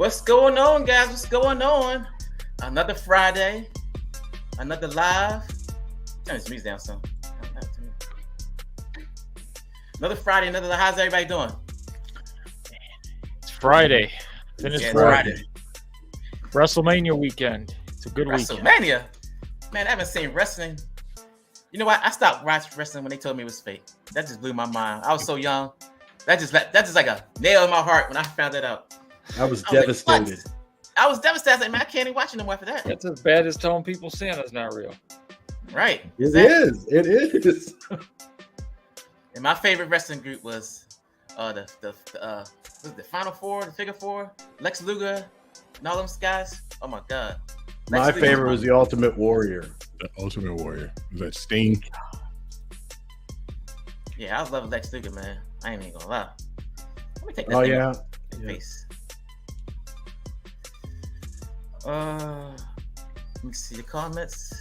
What's going on, guys? What's going on? Another Friday, another live. Turn this music down some. Another Friday, another live. How's everybody doing? It's Friday. Finished Friday. WrestleMania weekend. It's a good weekend. WrestleMania? Man, I haven't seen wrestling. You know what? I stopped watching wrestling when they told me it was fake. That just blew my mind. I was so young. That just like a nail in my heart when I found that out. I was devastated. Like, I was devastated. I was like, man, I can't even watch it no more after that. That's as bad as telling people Santa's not real. Right. It is. It is. And my favorite wrestling group was the Final Four, the Figure Four, Lex Luger, and all those guys. Oh my God. My favorite was the Ultimate Warrior. The Ultimate Warrior. Was that Sting? Yeah, I love Lex Luger, man. I ain't even gonna lie. Let me take that. Oh thing yeah. off my face. Let me see the comments.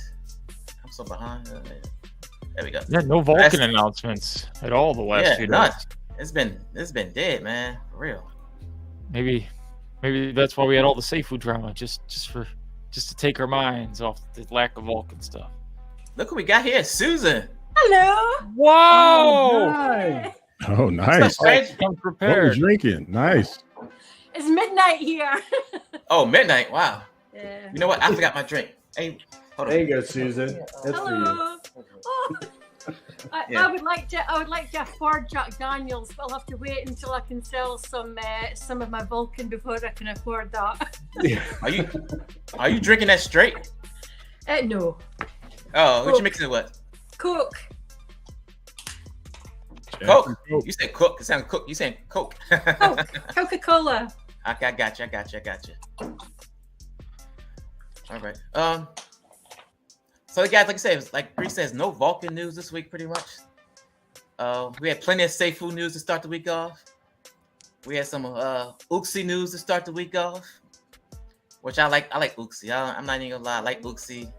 I'm so behind. There we go. Yeah, no Vulcan announcements at all the last few days. It's been dead, man. For real. Maybe that's why we had all the Seifu drama, just to take our minds off the lack of Vulcan stuff. Look what we got here, Susan. Hello. Whoa! Nice. Oh, nice. Come What prepared. was drinking? Nice. It's midnight here. Oh, midnight. Wow. Yeah. You know what? I forgot my drink. Hey, hold on. There you go, Susan. That's for you. Hello. Oh, I would like to afford Jack Daniels, but I'll have to wait until I can sell some of my Vulcan before I can afford that. Are you drinking that straight? No. Oh, what you mixing it with? Coke. Coke. You said Coke. It sounds Coke. You saying Coke? Coke. Coca-Cola. Okay, I got you. All right. So guys, like I said, like Bree says, no Vulcan news this week, pretty much. We had plenty of Seifu news to start the week off. We had some Uxie news to start the week off, which I like. I like Uxie. I'm not even gonna lie. I like Uxie.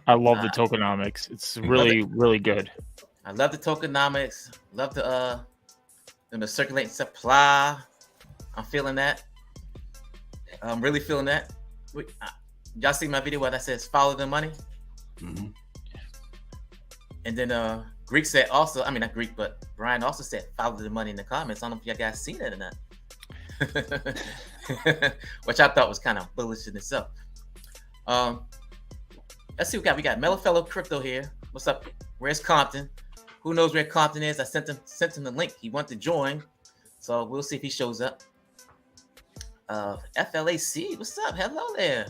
I love the tokenomics. It's really good. I love the tokenomics. Love the circulating supply. I'm feeling that. I'm really feeling that. Y'all see my video where that says follow the money? Mm-hmm. And then Greek said also, I mean not Greek, but Brian also said follow the money in the comments. I don't know if y'all guys seen it or not. Which I thought was kind of bullish in itself. Let's see what we got. We got Mellow Fellow Crypto here. What's up? Where's Compton? Who knows where Compton is? I sent him the link. He wanted to join. So we'll see if he shows up. FLAC, what's up? Hello there.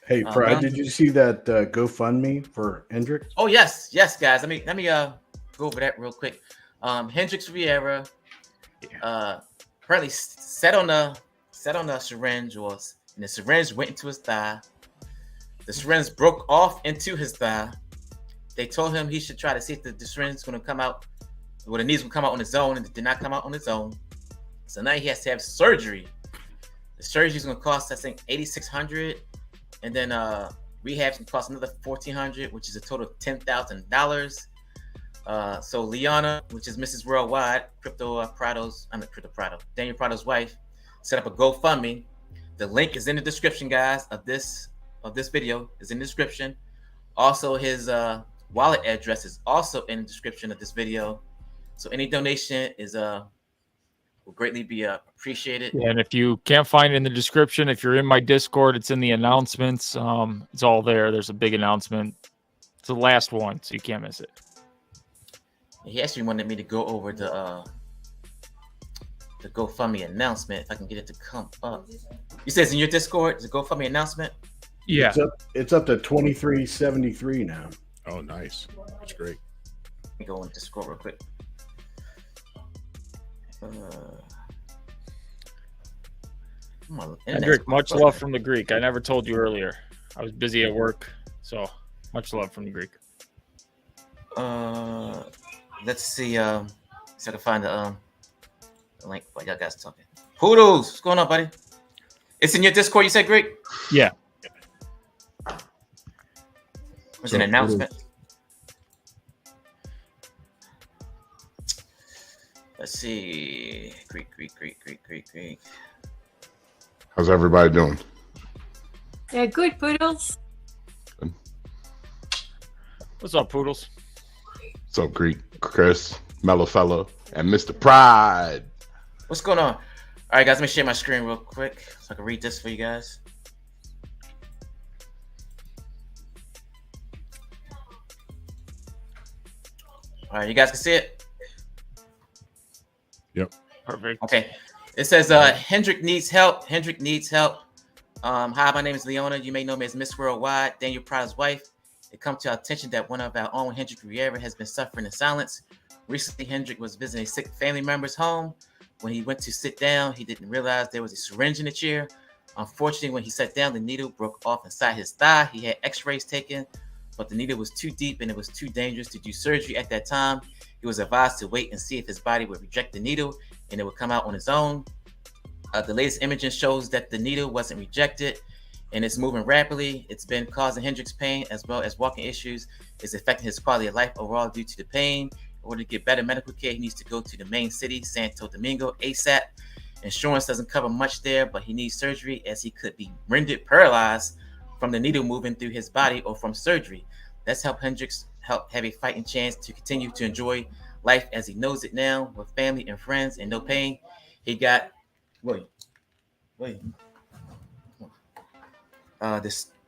Hey, Fred, did you see that GoFundMe for Hendrick? Oh yes, guys. Let me go over that real quick. Hendrix Riera apparently sat on a syringe, and the syringe went into his thigh. The syringe broke off into his thigh. They told him he should try to see if the syringe is going to come out, or the needle's going to come out on its own, and it did not come out on its own. So now he has to have surgery. The surgery is going to cost, I think, $8,600, and then rehab's going to cost another $1,400, which is a total of $10,000. So Liana, which is Mrs. Worldwide, Daniel Prado's wife, set up a GoFundMe. The link is in the description, guys, of this video. Is in the description. Also, his wallet address is also in the description of this video. So any donation is will greatly be appreciated. Yeah, and if you can't find it in the description, if you're in my Discord, it's in the announcements. It's all there. There's a big announcement. It's the last one, so you can't miss it. He actually wanted me to go over the GoFundMe announcement. If I can get it to come up. You said it's in your Discord, the GoFundMe announcement? Yeah. It's up to 2373 now. Oh, nice. That's great. Let me go on Discord real quick. Hendrick, much love from the Greek. I never told you earlier. I was busy at work, so much love from the Greek. Let's see. So I can find the link while y'all guys talking. Poodles, what's going on, buddy? It's in your Discord. You said Greek? Yeah. Was an announcement. Let's see. Greek. How's everybody doing? Yeah, good, Poodles. What's up, Poodles? What's up, Greek, Chris, Mellow Fellow, and Mr. Pride? What's going on? All right, guys, let me share my screen real quick so I can read this for you guys. All right, you guys can see it? Yep. Perfect. Okay. It says, Hendrick needs help. Hendrick needs help. Hi, my name is Leona. You may know me as Miss Worldwide, Daniel Pride's wife. It comes to our attention that one of our own, Hendrick Riera, has been suffering in silence. Recently, Hendrick was visiting a sick family member's home. When he went to sit down, he didn't realize there was a syringe in the chair. Unfortunately, when he sat down, the needle broke off inside his thigh. He had x-rays taken, but the needle was too deep and it was too dangerous to do surgery at that time. He was advised to wait and see if his body would reject the needle and it would come out on its own. The latest imaging shows that the needle wasn't rejected and it's moving rapidly. It's been causing Hendrick's pain as well as walking issues. It's affecting his quality of life overall due to the pain. In order to get better medical care, he needs to go to the main city, Santo Domingo, ASAP. Insurance doesn't cover much there, but he needs surgery as he could be rendered paralyzed from the needle moving through his body or from surgery. Let's help Hendricks have a fighting chance to continue to enjoy life as he knows it now with family and friends and no pain. He got the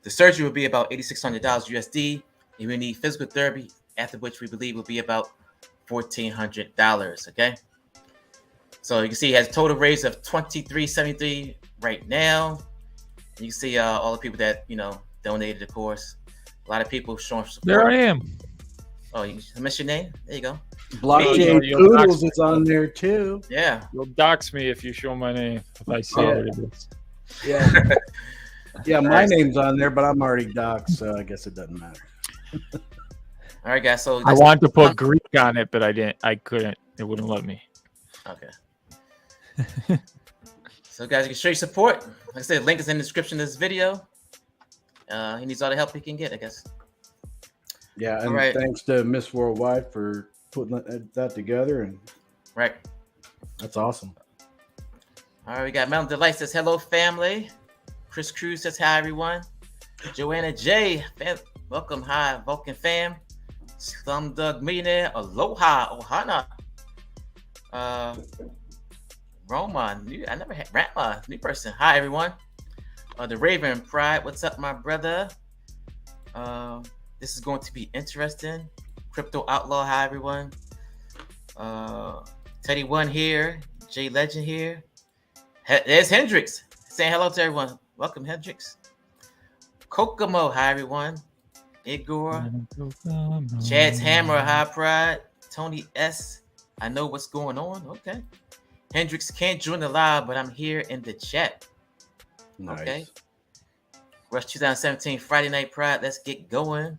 surgery will be about $8,600 USD. He will need physical therapy, after which we believe will be about $1,400. Okay, so you can see he has a total raise of $23.73 right now. You can see all the people that donated the course. A lot of people showing support. There I am. Oh, I missed your name. There you go. Blockchain Poodles is on there too. Yeah. You'll dox me if you show my name. If I say what it is. Yeah. Yeah, my name's on there, but I'm already doxxed, so I guess it doesn't matter. All right, guys. So I wanted to put Greek on it, but I didn't. I couldn't. It wouldn't let me. Okay. So, guys, you can show your support. Like I said, link is in the description of this video. He needs all the help he can get, I guess. Yeah, and thanks to Miss Worldwide for putting that together, and that's awesome. All right, we got Mountain Delight says hello, family. Chris Cruz says hi, everyone. Joanna J, welcome, hi, Vulcan fam. Slumdog Millionaire, aloha, ohana. Roma, I never had Rama, new person. Hi, everyone. The Raven Pride, what's up, my brother? This is going to be interesting. Crypto Outlaw, hi, everyone. Teddy One here, J Legend here. There's Hendrix saying hello to everyone. Welcome, Hendrix. Kokomo, hi, everyone. Igor, Chad's Hammer, hi, Pride. Tony S, I know what's going on. Okay. Hendrix can't join the live, but I'm here in the chat. Nice. Okay. Rush 2017 Friday Night Pride. Let's get going.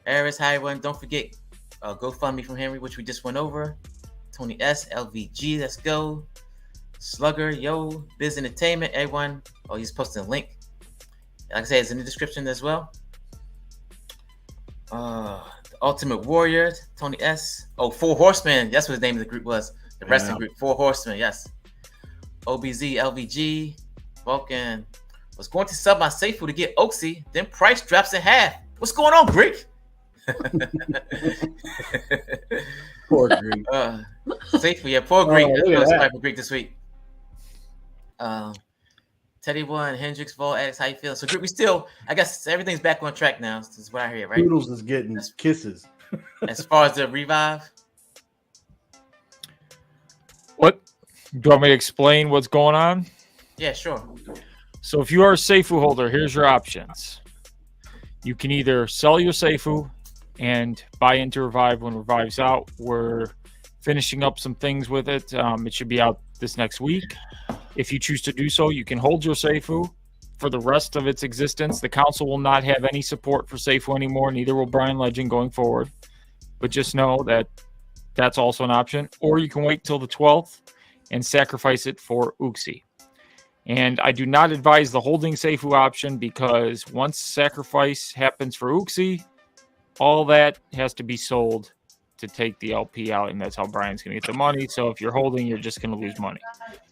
Aris, hi everyone. Don't forget GoFundMe from Henry, which we just went over. Tony S, LVG, let's go. Slugger, yo, Biz Entertainment, everyone. Oh, he's posting a link. Like I said, it's in the description as well. The Ultimate Warrior, Tony S. Oh, Four Horsemen. That's what the name of the group was. The wrestling group, Four Horsemen, yes. OBZ, LVG, Vulcan. Was going to sub my Seifu to get Uxie, then price drops in half. What's going on, Greek? Poor Greek. Seifu, yeah, poor Greek. That's Greek this week. Teddy One, Hendrix, Vol, Addicts, how you feel? So, Greek, we still, I guess everything's back on track now. This is what I hear, right? Poodles is getting kisses. As far as the revive. What? Do you want me to explain what's going on? Yeah, sure. So if you are a Seifu holder, here's your options. You can either sell your Seifu and buy into Revive when Revive's out. We're finishing up some things with it. It should be out this next week. If you choose to do so, you can hold your Seifu for the rest of its existence. The council will not have any support for Seifu anymore, neither will Brian Legend going forward. But just know that that's also an option. Or you can wait till the 12th and sacrifice it for Uxie. And I do not advise the holding Seifu option because once sacrifice happens for Uxie, all that has to be sold to take the LP out, and that's how Brian's going to get the money. So if you're holding, you're just going to lose money.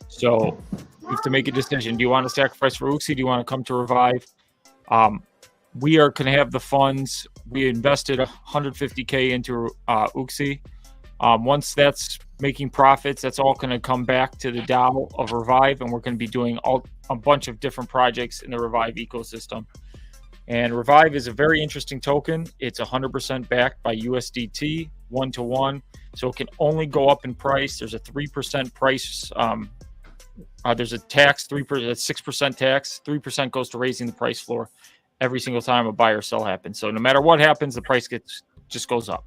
So You have to make a decision. Do you want to sacrifice for Uxie? Do you want to come to Revive? We are going to have the funds. We invested $150K into Uxie. Once that's making profits, that's all going to come back to the DAO of Revive, and we're going to be doing a bunch of different projects in the Revive ecosystem. And Revive is a very interesting token. It's 100% backed by USDT, 1-to-1, so it can only go up in price. There's a 3% price. There's a tax, 6% tax. 3% goes to raising the price floor every single time a buy or sell happens. So no matter what happens, the price just goes up.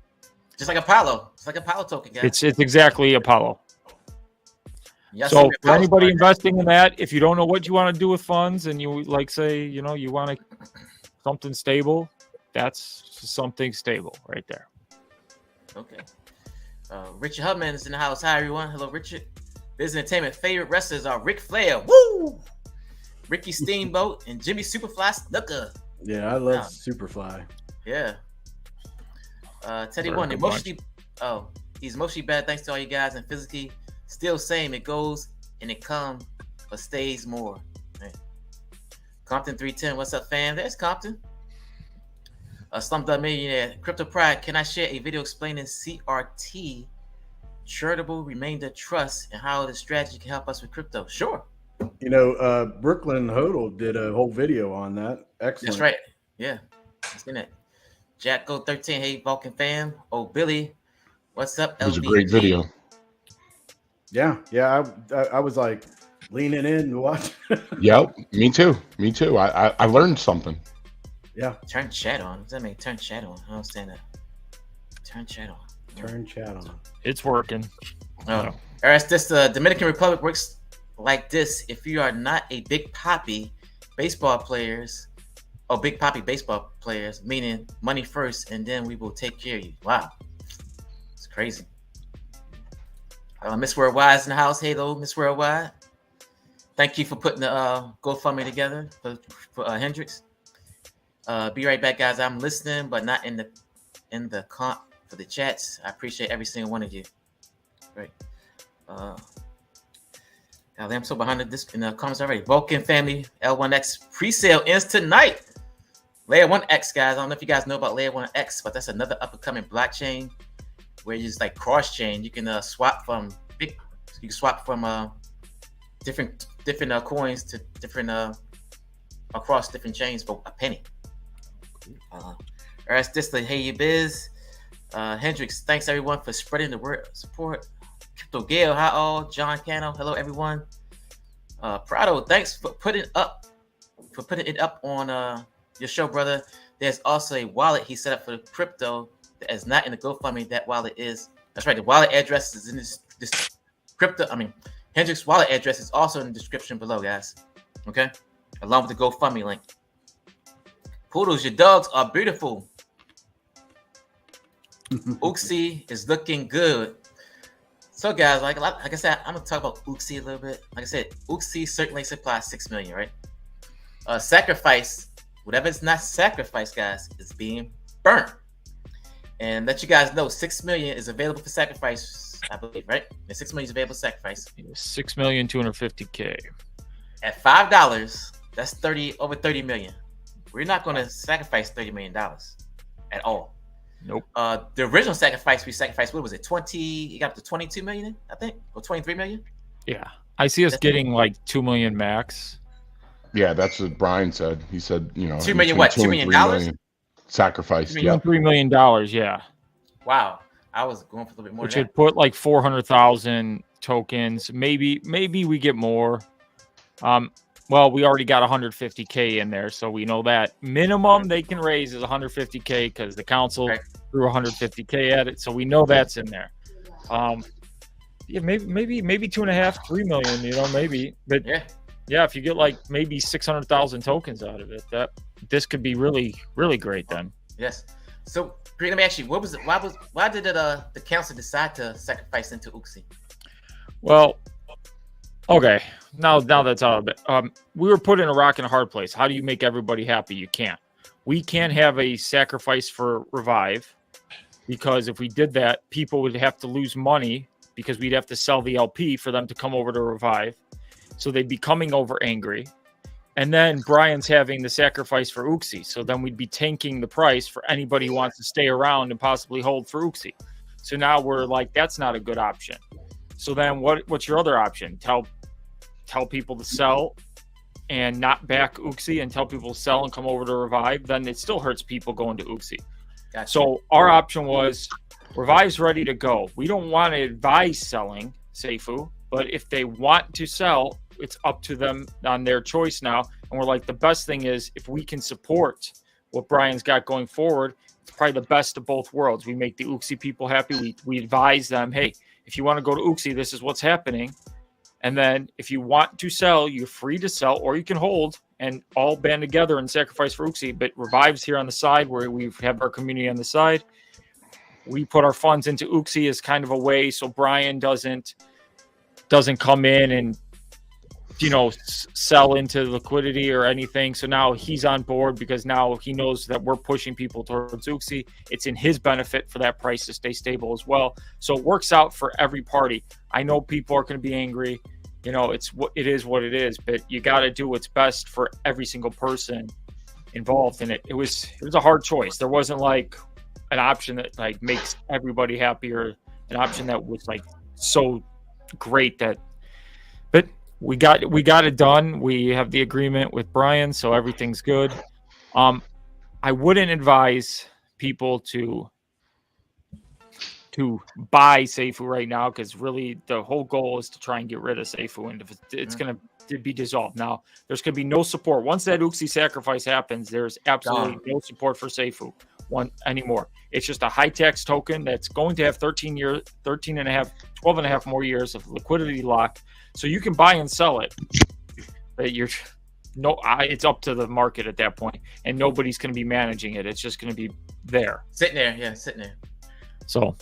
Just like Apollo. It's like Apollo token, guys. It's exactly Apollo. Yes, so for anybody investing in that, if you don't know what you want to do with funds and you you want something stable, that's something stable right there. Okay. Richard Hubman is in the house. Hi, everyone. Hello, Richard. Biz Entertainment favorite wrestlers are Ric Flair, woo! Ricky Steamboat, and Jimmy Superfly Snuka. Yeah, I love Superfly. Yeah. Teddy One, he's emotionally bad thanks to all you guys, and physically still same. It goes and it comes, but stays more. Right. Compton 310, what's up, fam? There's Compton. Slumped Up Millionaire, Crypto Pride. Can I share a video explaining CRT, charitable remainder trust, and how the strategy can help us with crypto? Sure. Brooklyn Hodel did a whole video on that. Excellent. That's right. Yeah. I've seen it. Jack Go 13, hey Vulcan fam. Oh Billy, what's up? It was a great video. Yeah, I was like leaning in to watch. Yep, me too. I learned something. Yeah. Turn chat on. What does that mean? Turn chat on. I don't understand that. Turn chat on. Turn chat on. It's working. Oh. Alright, this Dominican Republic works like this. If you are not a Big Papi baseball players, meaning money first, and then we will take care of you. Wow. It's crazy. Miss Worldwide is in the house. Hey, though, Miss Worldwide. Thank you for putting the GoFundMe together for Hendrix. Be right back, guys. I'm listening, but not in the comp for the chats. I appreciate every single one of you. Great. I'm so behind this in the comments already. Vulcan family L1X pre-sale ends tonight. Layer 1X, guys. I don't know if you guys know about Layer 1X, but that's another up-and-coming blockchain where you just like cross-chain. You can swap from different coins to different across different chains for a penny. Alright, this the Hey You Biz. Hendrix, thanks everyone for spreading the word of support. Crypto Gale, hi all. John Cano, hello everyone. Prado, thanks for putting it up on your show, brother. There's also a wallet he set up for the crypto that is not in the GoFundMe. That wallet is, that's right, the wallet address is in this crypto. Hendrix wallet address is also in the description below, guys. Okay, along with the GoFundMe link. Poodles, your dogs are beautiful. Uxie is looking good. So, guys, like I said, I'm gonna talk about Uxie a little bit. Like I said, Uxie certainly supplies 6 million, right? Sacrifice, whatever is not sacrificed, guys, is being burnt. And let you guys know, 6 million is available for sacrifice, I believe, right? And 6 million is available for sacrifice. 6,250,000. At $5, that's over 30 million. We're not going to sacrifice $30 million at all. Nope. The original sacrifice we sacrificed, what was it? You got up to 22 million, I think, or 23 million. Yeah, I see us getting like 2 million max. Yeah, that's what Brian said. He said, 2 million what? $2 million sacrifice. Yeah, $3 million. Yeah. Wow, I was going for a little bit more. Which would put like 400,000 tokens. Maybe we get more. Well, we already got 150K in there, so we know that minimum they can raise is 150K because the council threw 150K at it, so we know that's in there. Yeah, maybe 2.5, 3 million, maybe. But yeah, if you get like maybe 600,000 tokens out of it, this could be really, really great then. Yes. So, let me ask you, why did the council decide to sacrifice into Uxie? Well, okay. Now that's out of it. We were put in a rock and a hard place. How do you make everybody happy? You can't. We can't have a sacrifice for Revive because if we did that, people would have to lose money because we'd have to sell the LP for them to come over to Revive. So they'd be coming over angry. And then Brian's having the sacrifice for Uxie. So then we'd be tanking the price for anybody who wants to stay around and possibly hold for Uxie. So now we're like, that's not a good option. So then what's your other option? Tell people to sell and not back Uxie, and tell people to sell and come over to Revive. Then it still hurts people going to Uxie. Gotcha. So our option was Revive's ready to go. We don't want to advise selling Seifu, but if they want to sell, it's up to them on their choice now. And we're like, the best thing is if we can support what Brian's got going forward, it's probably the best of both worlds. We make the Uxie people happy. We advise them, hey, if you want to go to Uxie, this is what's happening. And then if you want to sell, you're free to sell, or you can hold and all band together and sacrifice for Uxie. But Revive's here on the side where we have our community on the side. We put our funds into Uxie as kind of a way so Brian doesn't come in and sell into liquidity or anything. So now he's on board because now he knows that we're pushing people towards Uxie. It's in his benefit for that price to stay stable as well. So it works out for every party. I know people are going to be angry. It is what it is, but you got to do what's best for every single person involved in it. It was a hard choice. There wasn't like an option that like makes everybody happy or an option that was like so great that, but we got it done. We have the agreement with Brian, so everything's good. I wouldn't advise people to buy Seifu right now, because really the whole goal is to try and get rid of Seifu, and it's going to be dissolved. Now, there's going to be no support. Once that Uxie sacrifice happens, there's absolutely no support for Seifu anymore. It's just a high tax token that's going to have 12 and a half more years of liquidity lock. So you can buy and sell it, but it's up to the market at that point, and nobody's going to be managing it. It's just going to be there. Sitting there. So.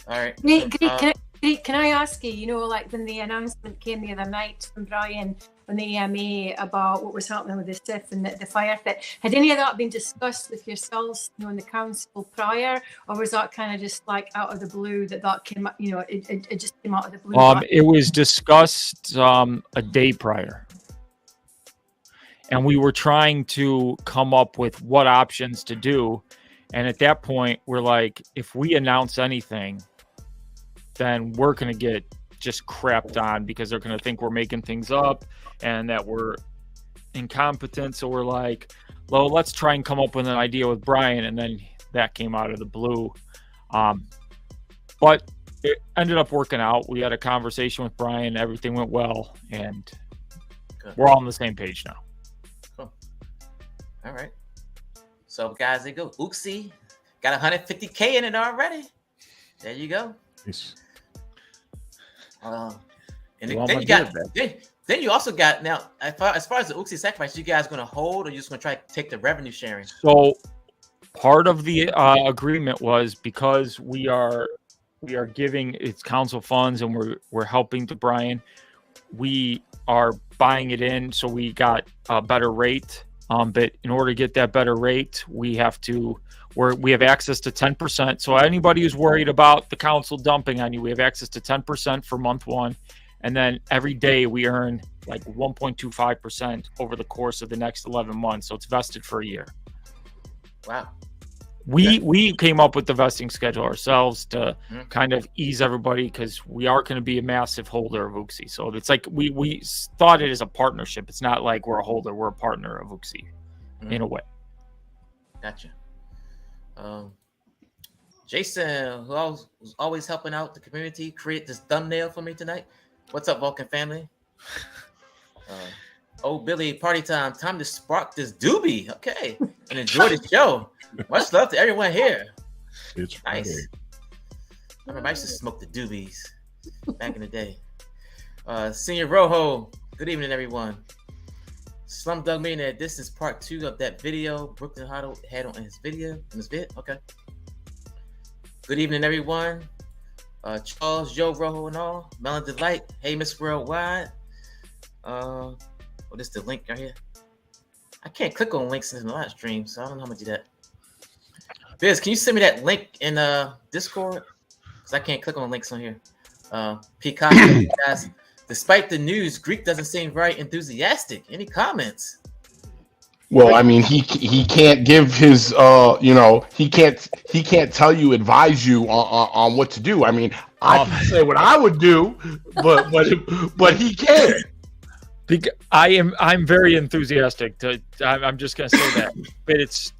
All right. Can I ask you, like when the announcement came the other night from Brian on the EMA about what was happening with the SIF and the fire fit, had any of that been discussed with yourselves, in the council prior, or was that kind of just like out of the blue that came up, it just came out of the blue? It was discussed a day prior. And we were trying to come up with what options to do. And at that point, we're like, if we announce anything, then we're going to get just crapped on because they're going to think we're making things up and that we're incompetent. So we're like, well, let's try and come up with an idea with Brian. And then that came out of the blue. But it ended up working out. We had a conversation with Brian. Everything went well. And we're all on the same page now. Cool. All right. So, guys, there you go. Uxie got 150K in it already. There you go. Nice. Then you also got, now as far as the Uxie sacrifice, you guys going to hold, or you just going to try to take the revenue sharing? So part of the agreement was, because we are giving its council funds and we're helping to Brian, we are buying it in, so we got a better rate. But in order to get that better rate, we have access to 10%. So anybody who's worried about the council dumping on you, we have access to 10% for month one. And then every day we earn like 1.25% over the course of the next 11 months. So it's vested for a year. Wow. We came up with the vesting schedule ourselves to kind of ease everybody, because we are going to be a massive holder of Uxie. So it's like we thought it as a partnership. It's not like we're a holder, we're a partner of Uxie in a way. Gotcha. Jason, who was always helping out the community, create this thumbnail for me tonight. What's up, Vulcan family? Billy, party time. Time to spark this doobie. Okay. And enjoy the show. Much love to everyone here. It's nice. Friday. I remember I used to smoke the doobies back in the day. Senior Rojo, good evening, everyone. Slumdog Millionaire, this is part 2 of that video Brooklyn Huddle had on his vid. Okay. Good evening, everyone. Charles, Joe, Rojo, and all. Melon Delight. Hey, Miss Worldwide. This is the link right here. I can't click on links in the live stream, so I don't know how to do that. Biz, can you send me that link in Discord? Because I can't click on links on here. Peacock, guys. Despite the news, Greek doesn't seem very enthusiastic. Any comments? Well, I mean, he can't give his he can't tell you, advise you on what to do. I mean, I can say what I would do, but he can't. I'm very enthusiastic. I'm just gonna say that. But it's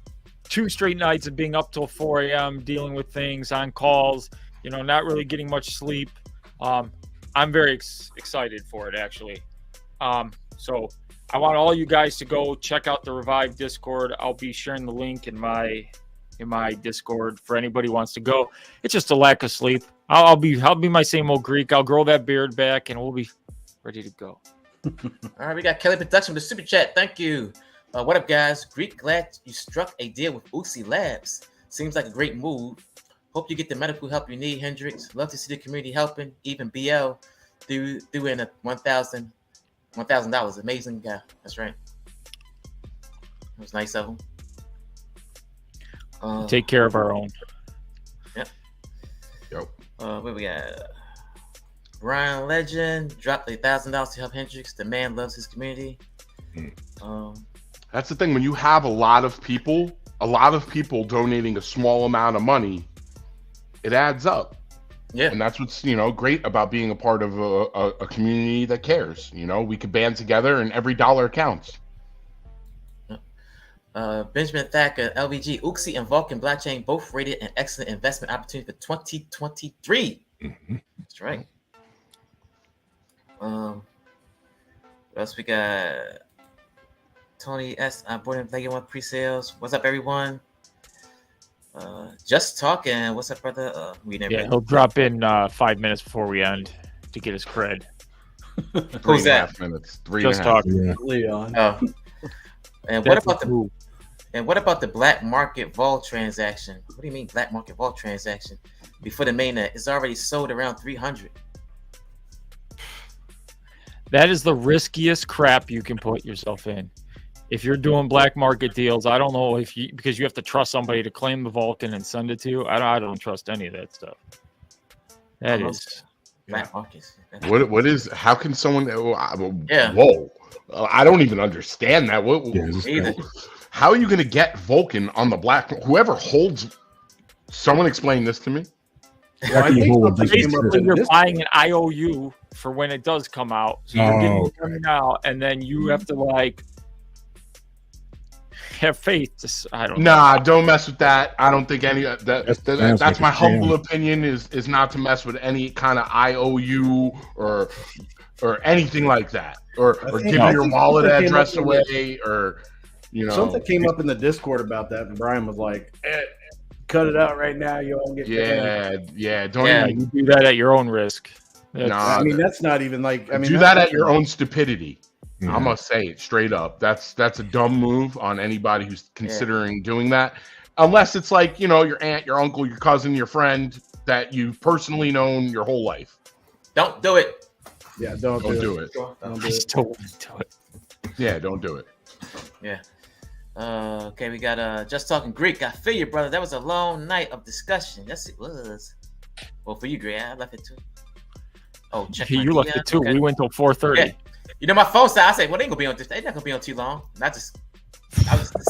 2 straight nights of being up till 4 a.m. dealing with things on calls. Not really getting much sleep. I'm very excited for it, actually. So I want all you guys to go check out the Revive Discord. I'll be sharing the link in my Discord for anybody who wants to go. It's just a lack of sleep. I'll be my same old Greek. I'll grow that beard back, and we'll be ready to go. All right, we got Kelly Production with the super chat. Thank you. What up, guys? Greek, glad you struck a deal with Uxie Labs. Seems like a great move. Hope you get the medical help you need, Hendrix. Love to see the community helping. Even BL threw in a $1,000. Amazing guy. That's right. It was nice of him. Take care of our own. Yep. Yep. What we got? Brian Legend dropped $1,000 to help Hendrix. The man loves his community. That's the thing. When you have a lot of people donating a small amount of money, it adds up. Yeah. And that's what's, great about being a part of a community that cares. We could band together and every dollar counts. Benjamin Thacker, LVG, Uxie and Vulcan blockchain both rated an excellent investment opportunity for 2023. Mm-hmm. That's right. What else we got? Tony S. Boarding Player One pre-sales. What's up, everyone? Just talking. What's up, brother? He'll drop in 5 minutes before we end to get his cred. Who's that? 3.5 minutes. Just talking. Yeah. Leon. Oh. And what about the black market vault transaction? What do you mean black market vault transaction? Before the mainnet, it's already sold around 300. That is the riskiest crap you can put yourself in. If you're doing black market deals, I don't know because you have to trust somebody to claim the Vulcan and send it to you. I don't trust any of that stuff. That is black markets. What is? How can someone? Yeah. Whoa! I don't even understand that. How are you going to get Vulcan on the black? Whoever holds. Someone explain this to me. Well, I think basically you're buying an IOU for when it does come out. So you're getting it coming out, and then you have to have faith. Don't mess with that. I don't think any of that. That's my humble opinion. Is not to mess with any kind of IOU or anything like that, or giving your wallet address away, or something came up in the Discord about that, and Brian was like, "Cut it out right now. You all get Don't even you do that at your own risk." I mean, that's not even do that at your own stupidity. Mm-hmm. I'm gonna say it straight up. That's a dumb move on anybody who's considering doing that, unless it's like your aunt, your uncle, your cousin, your friend that you've personally known your whole life. Don't do it. Yeah, don't do it. I still wouldn't do it. Yeah, don't do it. Yeah. Okay, we got Just Talking Greek. I feel you, brother. That was a long night of discussion. Yes, it was. Well, for you, Greek, I left it too. Oh, check. You left it too. Okay. We went till 4:30. Yeah. My phone said, I said, well, they ain't gonna be on this. They're not gonna be on too long. And I was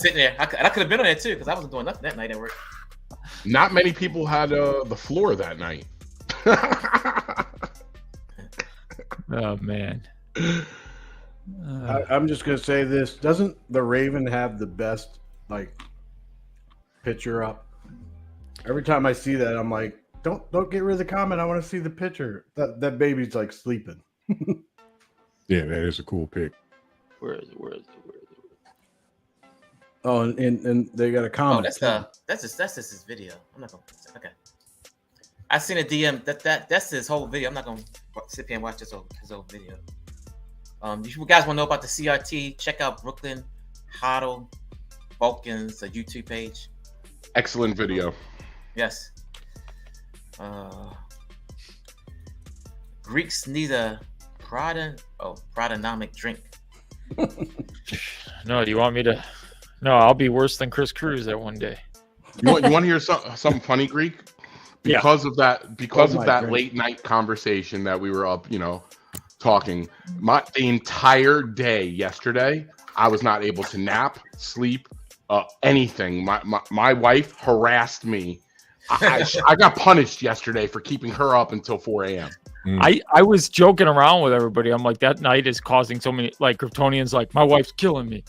sitting there. I could have been on there too because I wasn't doing nothing that night at work. Not many people had the floor that night. Oh man. I'm just gonna say this: doesn't the Raven have the best picture up? Every time I see that, I'm like, don't get rid of the comment. I want to see the picture. That baby's sleeping. Yeah, that is a cool pic. Where is it? Oh, and they got a comment. Oh, that's just his video. I'm not gonna. Okay. I seen a DM that's his whole video. I'm not gonna sit here and watch his whole video. If you guys want to know about the CRT, check out Brooklyn Hodl Vulcan's YouTube page. Excellent video. Yes. Greeks need a Protonomic drink. No, do you want me to? No, I'll be worse than Chris Cruz that one day. You want to hear something funny, Greek? Because of that goodness. late night conversation that we were up, talking. The entire day yesterday, I was not able to nap, sleep, anything. My wife harassed me. I got punished yesterday for keeping her up until 4 a.m. I was joking around with everybody. I'm like, that night is causing so many, like, Kryptonians, like, my wife's killing me.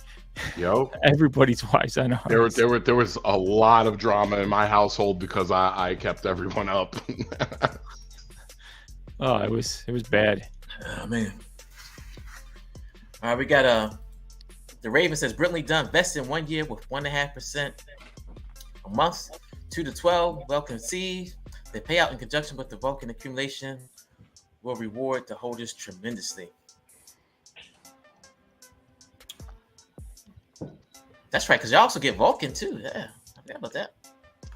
Yo, everybody's wives, I know. There was a lot of drama in my household because I kept everyone up. Oh, it was bad. Oh man. All right, we got the Raven says brilliantly done. Vest in 1 year with 1.5% a month, 2 to 12. Welcome see. The payout in conjunction with the Vulcan accumulation will reward the holders tremendously. That's right, because you also get Vulcan too. Yeah, I forgot about that.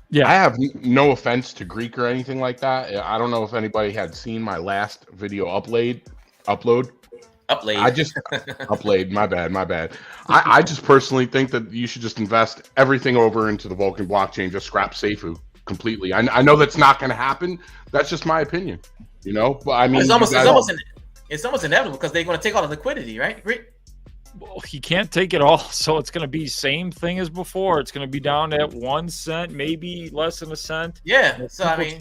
Yeah, I have no offense to Greek or anything like that. I don't know if anybody had seen my last video upload. I just upload. My bad. I just personally think that you should just invest everything over into the Vulcan blockchain. Just scrap Seifu completely. I know that's not going to happen. That's just my opinion. You know, but I mean, it's almost inevitable because they're going to take all the liquidity, right? Well, he can't take it all, so it's going to be same thing as before. It's going to be down at 1 cent, maybe less than a cent. Yeah, so I mean,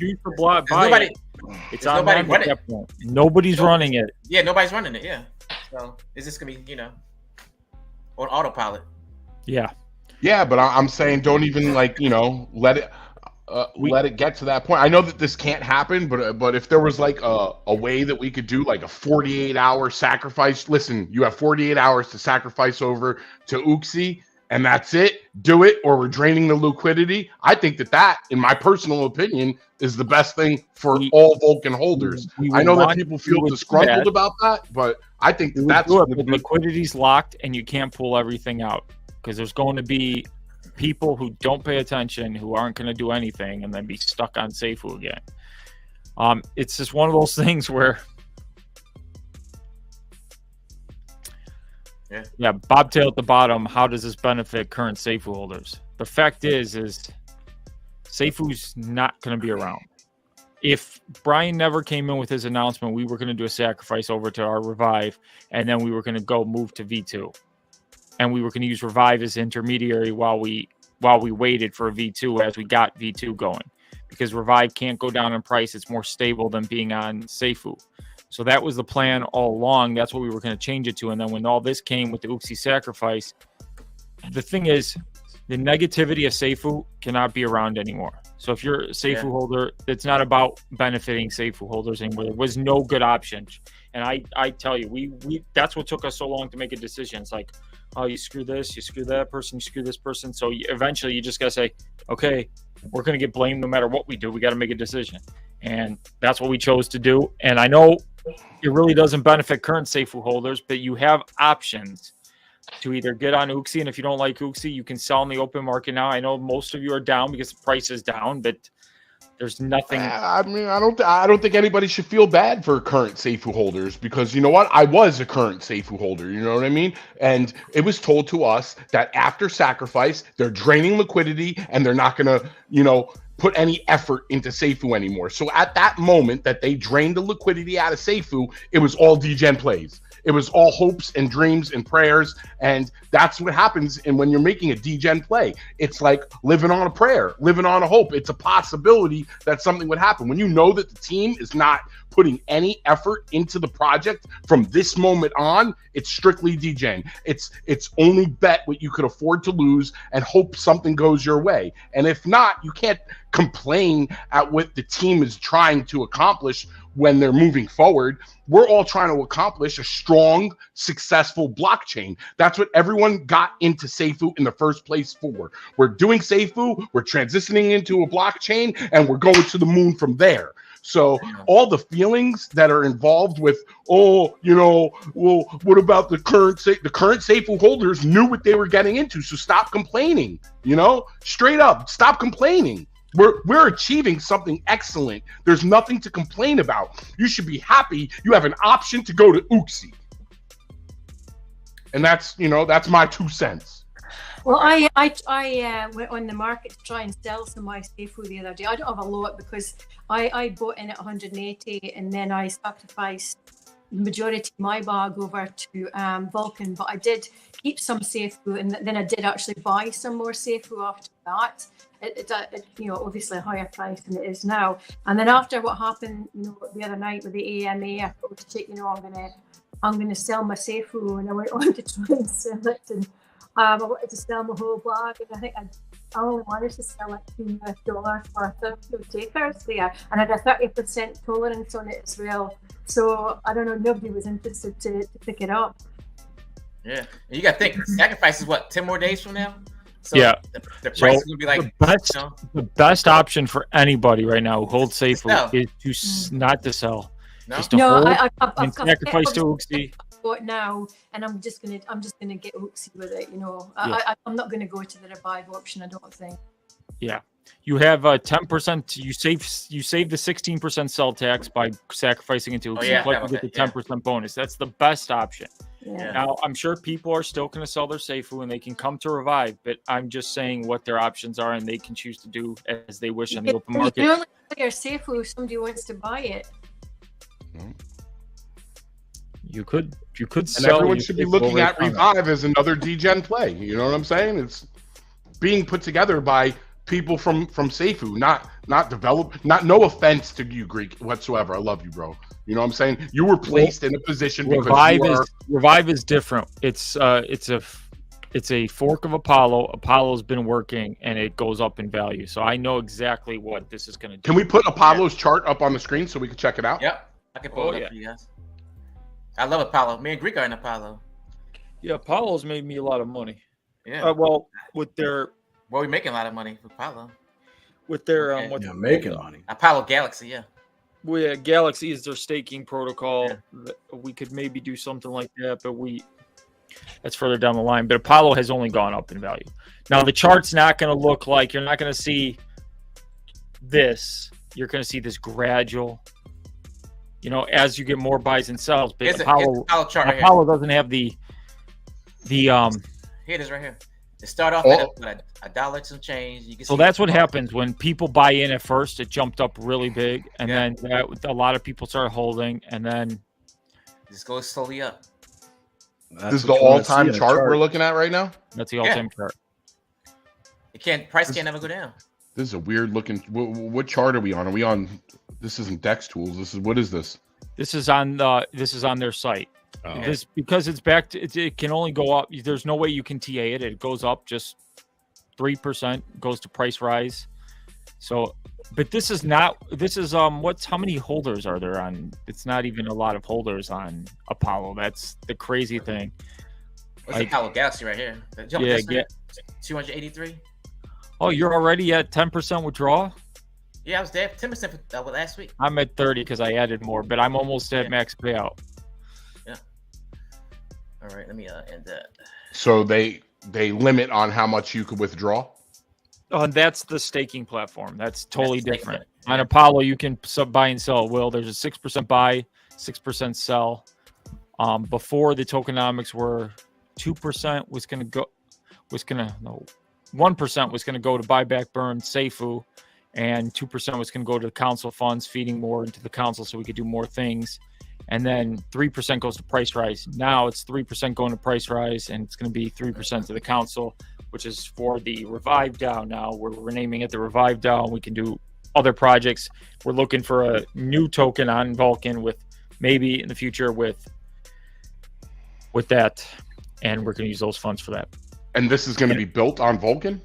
it's on nobody running it. Nobody's running it. Yeah, nobody's running it. Yeah, so is this going to be, on autopilot? Yeah, but I'm saying don't even let it get to that point. I know that this can't happen, but if there was like a way that we could do like a 48-hour sacrifice. Listen, you have 48 hours to sacrifice over to Uxie, and that's it. Do it, or we're draining the liquidity. I think that, in my personal opinion, is the best thing for all Vulcan holders. I know that people feel disgruntled about that, but I think that's liquidity's locked, and you can't pull everything out because there's going to be people who don't pay attention, who aren't going to do anything, and then be stuck on Seifu again. It's just one of those things where, yeah, bobtail at the bottom. How does this benefit current Seifu holders? The fact is Seifu's not going to be around. If Brian never came in with his announcement, we were going to do a sacrifice over to our Revive, and then we were going to go move to V2. And we were going to use Revive as intermediary while we waited for a V2 as we got V2 going, because Revive can't go down in price. It's more stable than being on Seifu. So that was the plan all along. That's what we were going to change it to. And then when all this came with the Uxie sacrifice, the thing is, the negativity of Seifu cannot be around anymore. So if you're a Seifu holder, it's not about benefiting Seifu holders anymore. There was no good option. And I tell you, we that's what took us so long to make a decision. It's like, oh, you screw this, you screw that person, you screw this person. So eventually you just got to say, okay, we're going to get blamed no matter what we do. We got to make a decision. And that's what we chose to do. And I know it really doesn't benefit current Seifu holders, but you have options to either get on Uxie. And if you don't like Uxie, you can sell in the open market now. I know most of you are down because the price is down, but there's nothing. I mean, I don't think anybody should feel bad for current Seifu holders, because you know what? I was a current Seifu holder. You know what I mean? And it was told to us that after sacrifice, they're draining liquidity and they're not going to, put any effort into Seifu anymore. So at that moment that they drained the liquidity out of Seifu, it was all degen plays. It was all hopes and dreams and prayers, and that's what happens. And when you're making a degen play, it's like living on a prayer, living on a hope. It's a possibility that something would happen. When you know that the team is not putting any effort into the project from this moment on, it's strictly degen. It's only bet what you could afford to lose and hope something goes your way. And if not, you can't complain at what the team is trying to accomplish when they're moving forward. We're all trying to accomplish a strong, successful blockchain. That's what everyone got into Seifu in the first place for. We're doing Seifu, we're transitioning into a blockchain, and we're going to the moon from there. So all the feelings that are involved with, what about the current Seifu holders knew what they were getting into. So stop complaining, straight up, stop complaining. We're achieving something excellent. There's nothing to complain about. You should be happy you have an option to go to Uxie. And that's my 2 cents. Well, I went on the market to try and sell some of my Seifu the other day. I don't have a lot because I bought in at 180 and then I sacrificed majority of my bag over to Vulcan, but I did keep some Seifu, and then I did actually buy some more Seifu after that. It obviously a higher price than it is now. And then after what happened, the other night with the AMA, I thought, I'm gonna sell my Seifu, and I went on to try and sell it, and I wanted to sell my whole bag, and I think I only managed to sell like $2 worth of takers there, and I had a 30% tolerance on it as well. So I don't know, nobody was interested to pick it up. Yeah, and you got to think, sacrifice is what, 10 more days from now? So yeah, the price is gonna be like the best option for anybody right now who holds Seifu is to not to sell. No, just to hold and I've sacrifice to Uxie. Now, and I'm just gonna get Uxie with it. I'm not gonna go to the revive option, I don't think. Yeah, you have 10%. You save the 16% sell tax by sacrificing into Uxie. Plus you get the 10% bonus. That's the best option. Yeah. Now I'm sure people are still going to sell their Seifu and they can come to revive, but I'm just saying what their options are, and they can choose to do as they wish on the open market. You can only sell your Seifu if somebody wants to buy it. You could and sell. Everyone should be looking at revive as another degen play. You know what I'm saying? It's being put together by people from Seifu, not developed. No offense to you, Greek, whatsoever. I love you, bro. You know what I'm saying? You were placed in a position because revive is different. It's a fork of Apollo. Apollo's been working, and it goes up in value. So I know exactly what this is going to do. Can we put Apollo's chart up on the screen so we can check it out? Yep, I can pull it up for you guys. I love Apollo. Me and Greek are in Apollo. Yeah, Apollo's made me a lot of money. Yeah. Well, with their we're making a lot of money with Apollo. With their making money. Apollo Galaxy, yeah. Well, Galaxy is their staking protocol. Yeah. We could maybe do something like that, but that's further down the line. But Apollo has only gone up in value. Now the chart's not going to look like, you're not going to see this. You're going to see this gradual, as you get more buys and sells. But Apollo chart right Apollo doesn't have the here it is right here. It start off at $1 some change. You can so that's what happens when people buy in at first. It jumped up really big, and then a lot of people started holding, and then just goes slowly up. This is the all-time chart we're looking at right now. That's the all-time chart. Price can't ever go down. This is a weird looking. What chart are we on? Are we on? This isn't Dex Tools. What is this? This is on their site. Because it's back to it can only go up. There's no way you can TA it. It goes up just 3%, goes to price rise. So, but this is how many holders are there on? It's not even a lot of holders on Apollo. That's the crazy thing. What's Apollo Galaxy right here? Yeah. 283. Oh, you're already at 10% withdrawal? Yeah, I was there 10% last week. I'm at 30 because I added more, but I'm almost at max payout. Yeah. All right, let me end that. So they limit on how much you could withdraw? Oh, and that's the staking platform. That's totally different. On Apollo, you can buy and sell at will. There's a 6% buy, 6% sell. Before the tokenomics were 2% was going to go, 1% was going to go to buyback burn Seifu, and 2% was going to go to the council funds, feeding more into the council so we could do more things. And then 3% goes to price rise. Now it's 3% going to price rise, and it's going to be 3% to the council, which is for the Revive DAO. Now we're renaming it the Revive DAO, and we can do other projects. We're looking for a new token on Vulcan with maybe in the future with that, and we're going to use those funds for that. And this is going to be built on Vulcan?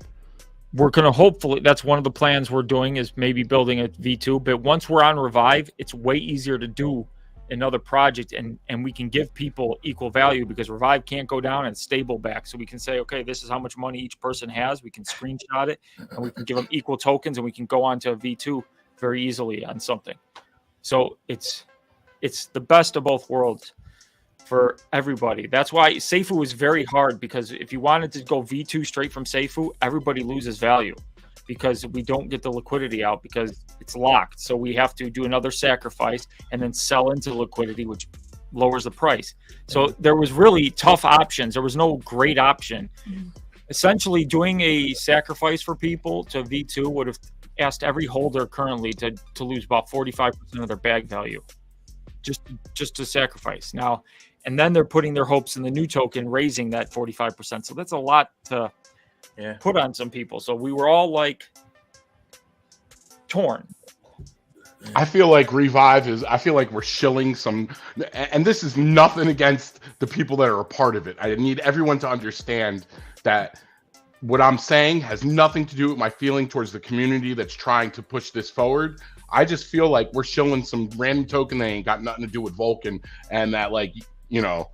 We're going to hopefully, that's one of the plans we're doing, is maybe building a V2. But once we're on Revive, it's way easier to do another project, and we can give people equal value because Revive can't go down and stable back. So we can say, okay, this is how much money each person has. We can screenshot it, and we can give them equal tokens, and we can go on to a V2 very easily on something. So it's the best of both worlds for everybody. That's why Seifu is very hard, because if you wanted to go V2 straight from Seifu, everybody loses value because we don't get the liquidity out because it's locked. So we have to do another sacrifice and then sell into liquidity, which lowers the price. So there was really tough options. There was no great option. Essentially, doing a sacrifice for people to V2 would have asked every holder currently to lose about 45% of their bag value. just to sacrifice now. And then they're putting their hopes in the new token, raising that 45%. So that's a lot to put on some people. So we were all like torn. I feel like I feel like we're shilling some, and this is nothing against the people that are a part of it. I need everyone to understand that what I'm saying has nothing to do with my feeling towards the community that's trying to push this forward. I just feel like we're shilling some random token that ain't got nothing to do with Vulcan, and that, like, you know,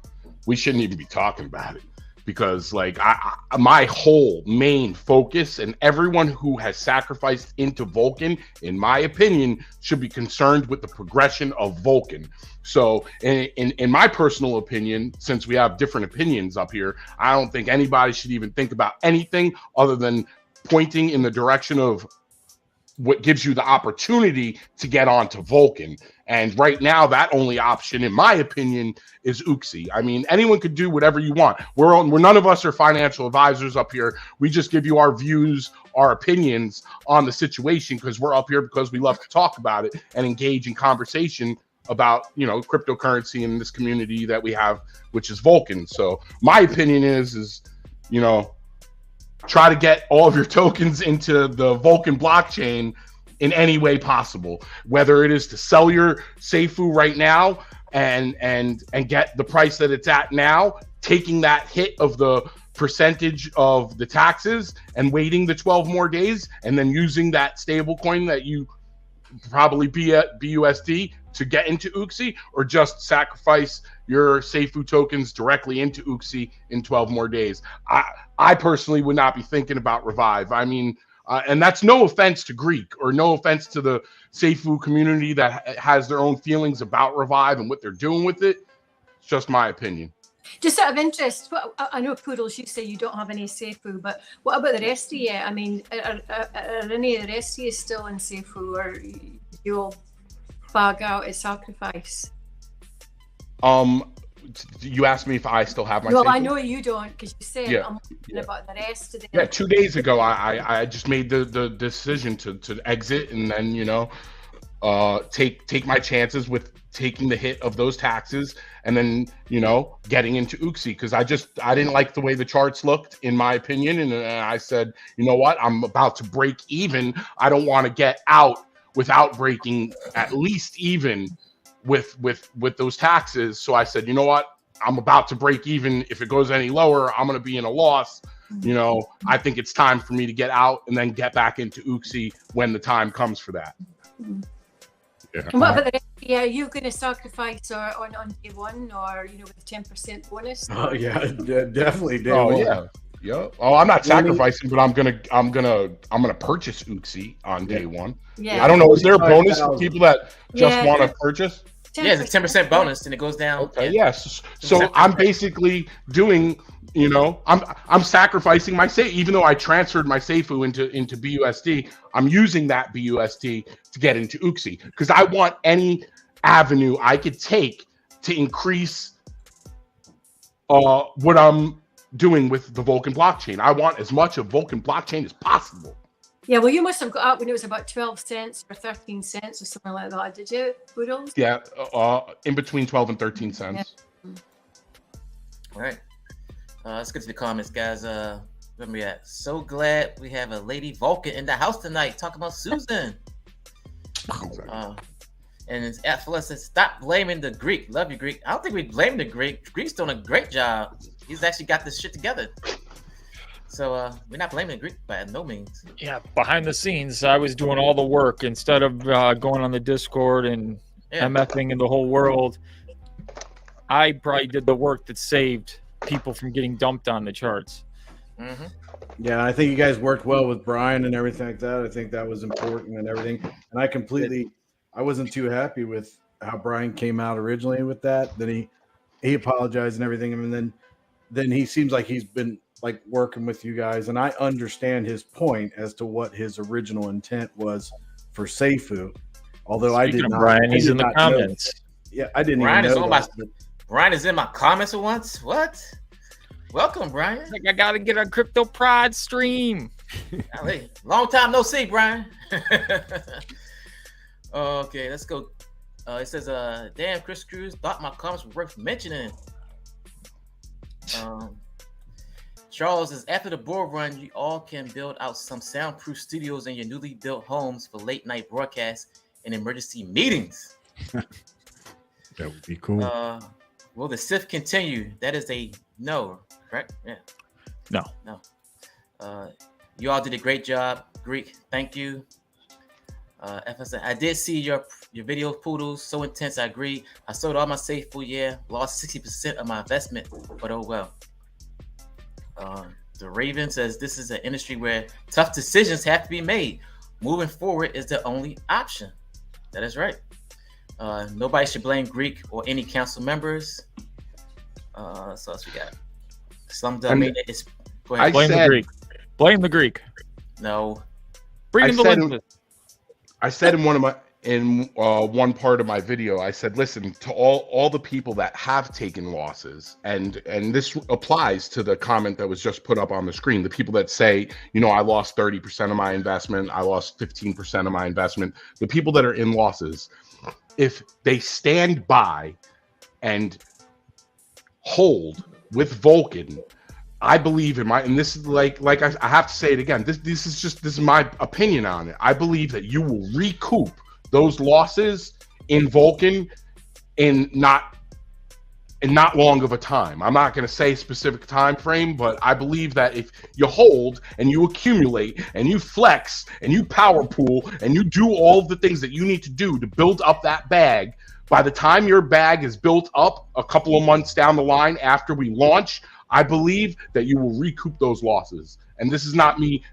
we shouldn't even be talking about it, because like my whole main focus, and everyone who has sacrificed into Vulcan, in my opinion, should be concerned with the progression of Vulcan. So in my personal opinion, since we have different opinions up here, I don't think anybody should even think about anything other than pointing in the direction of what gives you the opportunity to get onto Vulcan. And right now, that only option, in my opinion, is Uxie. I mean, anyone could do whatever you want. We're none of us are financial advisors up here. We just give you our views, our opinions on the situation, because we're up here because we love to talk about it and engage in conversation about, you know, cryptocurrency in this community that we have, which is Vulcan. So my opinion is, you know, try to get all of your tokens into the Vulcan blockchain in any way possible, whether it is to sell your Seifu right now and get the price that it's at now, taking that hit of the percentage of the taxes and waiting the 12 more days, and then using that stable coin that you probably be at BUSD to get into Uxie, or just sacrifice your Seifu tokens directly into Uxie in 12 more days. I personally would not be thinking about Revive. I mean, and that's no offense to Greek, or no offense to the Seifu community that has their own feelings about Revive and what they're doing with it. It's just my opinion. Just out of interest, I know, Poodles, you say you don't have any Seifu, but what about the rest of you? I mean, are any of the rest of you still in Seifu, or you'll bag out as sacrifice? You asked me if I still have my Well, Seifu? I know you don't, because you said I'm thinking about the rest of them. Yeah, 2 days ago, I just made the decision to exit, and then, you know, take my chances with taking the hit of those taxes, and then, you know, getting into Uxie, because I didn't like the way the charts looked, in my opinion, and I said, you know what, I'm about to break even. I don't want to get out without breaking at least even with those taxes. So I said, you know what, I'm about to break even. If it goes any lower, I'm going to be in a loss. You know, I think it's time for me to get out and then get back into Uxie when the time comes for that. Yeah. And what about the rest? Yeah, you going to sacrifice on day one, or, you know, with a 10% bonus? Oh yeah, definitely. Day one. Yeah. Yep. Oh, I'm not sacrificing, but I'm gonna purchase Uxie on day one. Yeah. I don't know. Is there a bonus for people that just want to purchase? 10%. Yeah, it's a 10% bonus, and it goes down. Okay. Yes. So I'm basically doing, you know, I'm sacrificing my Seifu, even though I transferred my Seifu into BUSD. I'm using that BUSD to get into Uxie, because I want any avenue I could take to increase what I'm doing with the Vulcan blockchain. I want as much of Vulcan blockchain as possible. Yeah, well, you must have got out when it was about 12 cents or 13 cents or something like that, did you, Poodles? Yeah, in between 12 and 13 cents. Yeah. All right. Let's get to the comments, guys. Where we at? So glad we have a lady Vulcan in the house tonight. Talking about Susan. And it's at Felicity. Stop blaming the Greek. Love you, Greek. I don't think we blame the Greek. Greek's doing a great job. He's actually got this shit together. So we're not blaming the Greek by no means. Yeah, behind the scenes, I was doing all the work instead of going on the Discord and MFing in the whole world. I probably did the work that saved people from getting dumped on the charts. Mm-hmm. Yeah, I think you guys worked well with Brian and everything like that. I think that was important and everything. And I wasn't too happy with how Brian came out originally with that. Then he apologized and everything, and then he seems like he's been like working with you guys, and I understand his point as to what his original intent was for Seifu. Although I did not. Brian, he's in the comments. Yeah, I didn't Brian even know. Brian is in my comments for once. What? Welcome, Brian. Like, I gotta get a Crypto Prod stream. Long time no see, Brian. Okay, let's go It says, damn, Chris Cruz thought my comments were worth mentioning. Charles is after the bull run, you all can build out some soundproof studios in your newly built homes for late night broadcasts and emergency meetings. That would be cool. Will the SIF continue? That is a no, correct? Yeah. No. You all did a great job. Greek, thank you. FSN, I did see your video, Poodles. So intense, I agree. I sold all my Seifu, yeah. Lost 60% of my investment, but oh well. The Raven says this is an industry where tough decisions have to be made. Moving forward is the only option. That is right. Nobody should blame Greek or any council members. So else we got. Go ahead. Blame the Greek. Blame the Greek. No. Bring him the lenses. I said in one part of my video, I said, listen, to all the people that have taken losses, and this applies to the comment that was just put up on the screen, the people that say, I lost 30% of my investment, I lost 15% of my investment, the people that are in losses, if they stand by and hold with Vulcan, I believe in and this is like I have to say it again. This is my opinion on it. I believe that you will recoup those losses in Vulcan in not long of a time. I'm not going to say specific time frame, but I believe that if you hold and you accumulate and you flex and you power pool and you do all of the things that you need to do to build up that bag, by the time your bag is built up a couple of months down the line after we launch, I believe that you will recoup those losses. And this is not me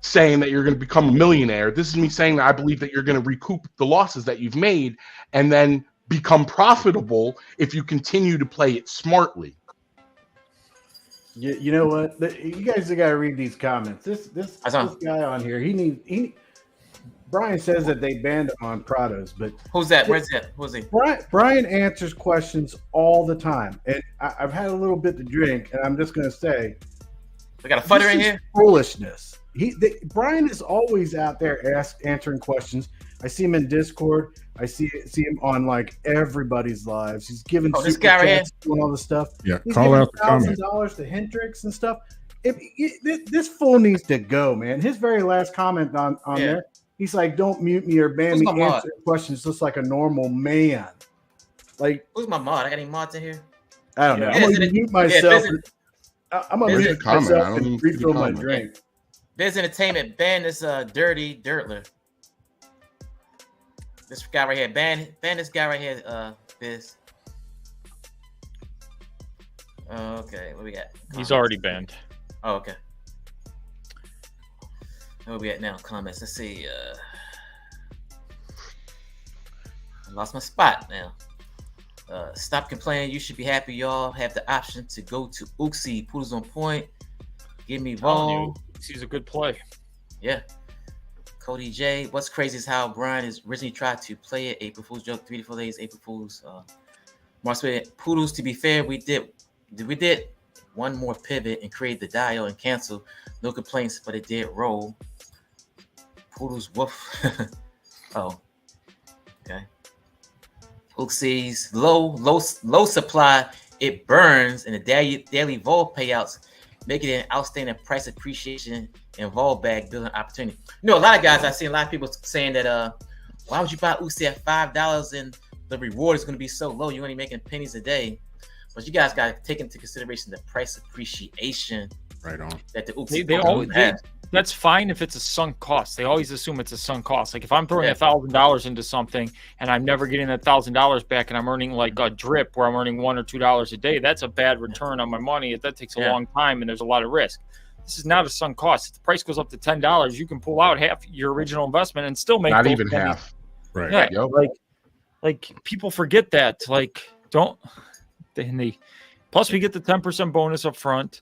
saying that you're going to become a millionaire. This is me saying that I believe that you're going to recoup the losses that you've made and then become profitable if you continue to play it smartly. You know what? You guys have got to read these comments. This guy on here, Brian says that they banned him on Prados, but who's that? Where's that? Who's he? Brian answers questions all the time, and I've had a little bit to drink, and I'm just going to say, we got a fudder in here. Foolishness. Brian is always out there answering questions. I see him in Discord. I see him on like everybody's lives. He's giving this guy right here, doing all this stuff. Yeah, he's call out the comment. $1,000 to Hendrix and stuff. This fool needs to go, man. His very last comment on there. He's like, don't mute me or ban me. Answer questions just like a normal man. Like, who's my mod? I got any mods in here? I don't know. I'm going to mute myself. I'm going to mute myself and refill my drink. Biz Entertainment, ban this dirty dirtler. This guy right here. Ban this guy right here, Biz. Okay, what we got? He's already banned. Oh, okay. Where we at now? Comments. Let's see. I lost my spot now. Stop complaining. You should be happy. Y'all have the option to go to Uxie. Poodles on point. Give me Vol. Uxie's a good play. Yeah. Cody J. What's crazy is how Brian is originally tried to play it. April Fool's joke. 3 to 4 days. April Fool's. Poodles. To be fair, we did one more pivot and create the dial and cancel. No complaints, but it did roll. Poodles woof. Oh, okay. Uxie's low supply. It burns, and the daily vol payouts make it an outstanding price appreciation and vol bag building opportunity. A lot of guys, I've seen a lot of people saying that why would you buy Uxie at $5 and the reward is going to be so low? You're only making pennies a day. But you guys got to take into consideration the price appreciation. Right on. That the Uxie that's fine if it's a sunk cost. They always assume it's a sunk cost. Like if I'm throwing $1,000 into something and I'm never getting that $1,000 back, and I'm earning like a drip where I'm earning $1 or $2 a day, that's a bad return on my money. That takes a long time and there's a lot of risk. This is not a sunk cost. If the price goes up to $10, you can pull out half your original investment and still make not even half. Right. Yeah. Yep. Like people forget that. Like don't. Plus we get the 10% bonus up front.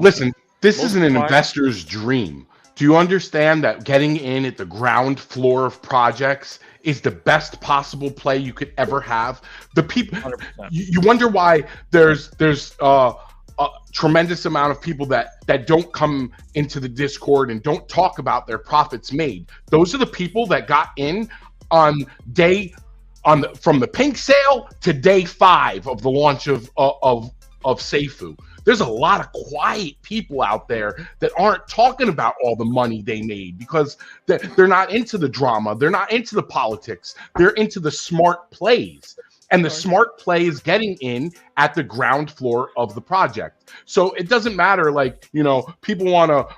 Listen, this is an investor's dream. Do you understand that getting in at the ground floor of projects is the best possible play you could ever have? The people, you wonder why there's a tremendous amount of people that don't come into the Discord and don't talk about their profits made. Those are the people that got in from the pink sale to day 5 of the launch of Seifu. There's a lot of quiet people out there that aren't talking about all the money they made because they're not into the drama. They're not into the politics. They're into the smart plays. And the smart play is getting in at the ground floor of the project. So it doesn't matter, like, you know, people want to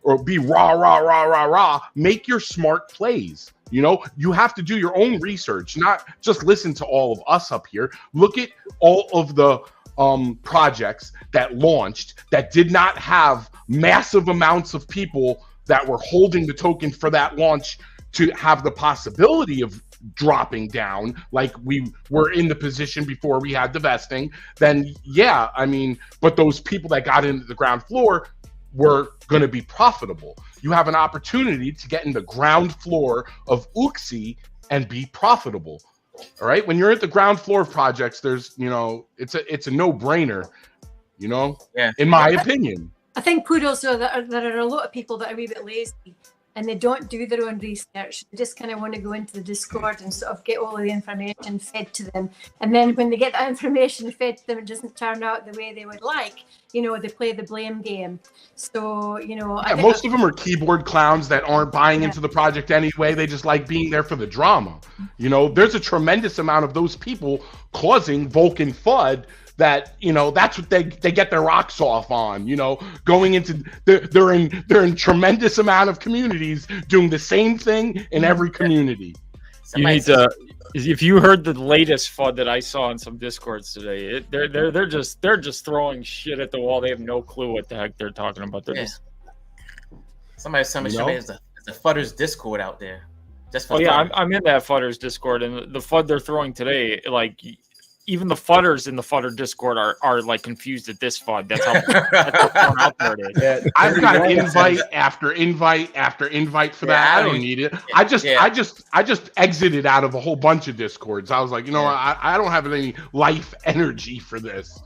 or be rah. Make your smart plays. You know, you have to do your own research, not just listen to all of us up here. Look at all of the projects that launched that did not have massive amounts of people that were holding the token for that launch to have the possibility of dropping down like we were in the position before we had the vesting. Then yeah, I mean, but those people that got into the ground floor were going to be profitable. You have an opportunity to get in the ground floor of Uxie and be profitable. All right. When you're at the ground floor of projects, there's, you know, it's a no-brainer, you know, in my opinion. I think kudos are that there are a lot of people that are a wee bit lazy and they don't do their own research. They just kind of want to go into the Discord and sort of get all of the information fed to them. And then when they get that information fed to them, it doesn't turn out the way they would like. You know, they play the blame game. So, you know, yeah, most of them are keyboard clowns that aren't buying into the project anyway. They just like being there for the drama. You know, there's a tremendous amount of those people causing Vulcan FUD that, you know, that's what they get their rocks off on, you know, going into they're in tremendous amount of communities doing the same thing in every community. You need to, if you heard the latest FUD that I saw in some Discords today, they're just throwing shit at the wall. They have no clue what the heck they're talking about. They're just somebody there's a Fudders Discord out there. Just for I'm in that Fudders Discord, and the FUD they're throwing today, like, even the Fudders in the Fudder Discord are like confused at this FUD. That's how far out there it is. Yeah, I've got invite after invite after invite for that. I don't need it. I just exited out of a whole bunch of Discords. I was like, you know, I don't have any life energy for this.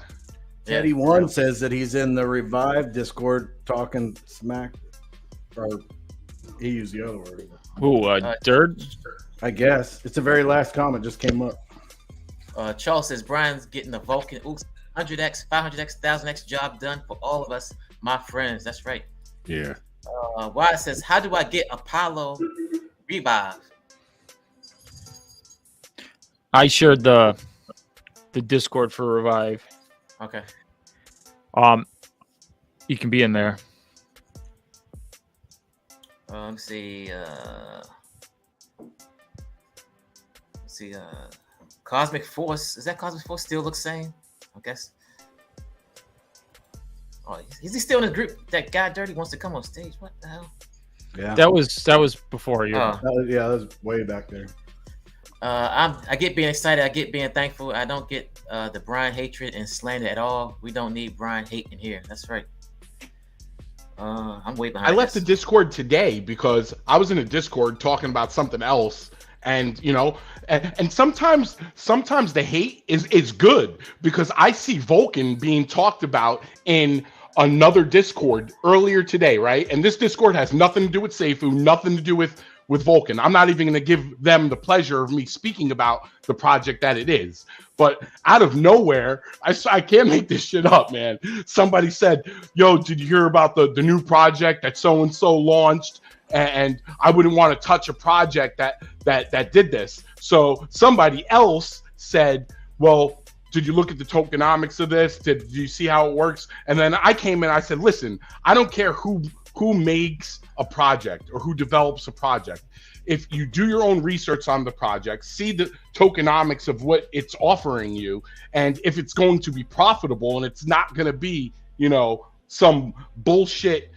Teddy One says that he's in the Revive Discord talking smack, or he used the other word. Who, Dirt? I guess it's the very last comment just came up. Charles says Brian's getting the Vulcan 100x, 500x, 1000x job done for all of us, my friends. That's right. Yeah. Wyatt says, how do I get Apollo Revive? I shared the Discord for Revive. Okay. You can be in there. Let me see. Cosmic Force. Is that Cosmic Force still looks same? I guess. Oh, is he still in the group? That guy Dirty wants to come on stage. What the hell? Yeah. That was before you. That was way back there. I get being excited. I get being thankful. I don't get the Brian hatred and slander at all. We don't need Brian hate in here. That's right. I'm way behind. I left the Discord today because I was in a Discord talking about something else. And, you know, and sometimes the hate is good because I see Vulcan being talked about in another Discord earlier today, right? And this Discord has nothing to do with Seifu, nothing to do with Vulcan. I'm not even going to give them the pleasure of me speaking about the project that it is. But out of nowhere, I can't make this shit up, man. Somebody said, yo, did you hear about the new project that so-and-so launched? And I wouldn't want to touch a project that did this. So somebody else said, well, did you look at the tokenomics of this? Did you see how it works? And then I came in, I said, listen, I don't care who makes a project or who develops a project. If you do your own research on the project, see the tokenomics of what it's offering you, and if it's going to be profitable and it's not going to be, you know, some bullshit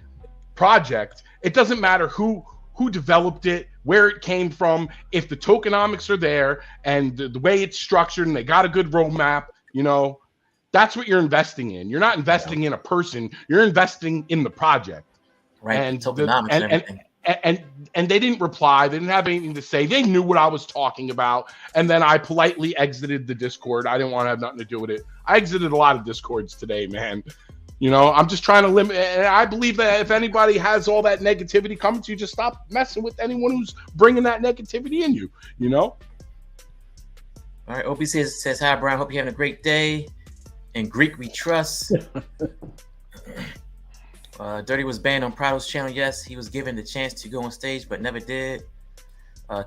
project, it doesn't matter who developed it, where it came from. If the tokenomics are there and the way it's structured and they got a good roadmap, you know, that's what you're investing in. You're not investing in a person. You're investing in the project. Right. And tokenomics and everything. And they didn't reply. They didn't have anything to say. They knew what I was talking about. And then I politely exited the Discord. I didn't want to have nothing to do with it. I exited a lot of Discords today, man. You know, I'm just trying to limit. And I believe that if anybody has all that negativity coming to you, just stop messing with anyone who's bringing that negativity in you. You know. All right. OP says hi, Brian. Hope you're having a great day. In Greek, we trust. Dirty was banned on Prado's channel. Yes, he was given the chance to go on stage, but never did.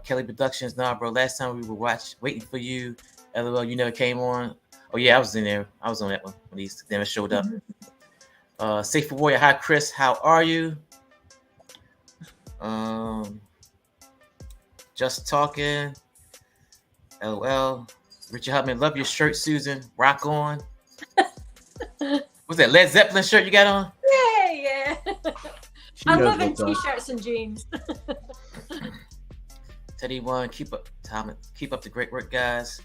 Kelly Productions, nah, bro. Last time we were waiting for you. LOL, you never came on. Oh yeah, I was in there. I was on that one when he never showed up. Seifu Warrior, hi Chris, how are you? Just talking. LOL. Richard Hubman, love your shirt, Susan. Rock on. What's that Led Zeppelin shirt you got on? Yeah. I'm loving t-shirts and jeans. Teddy One, keep up the great work, guys.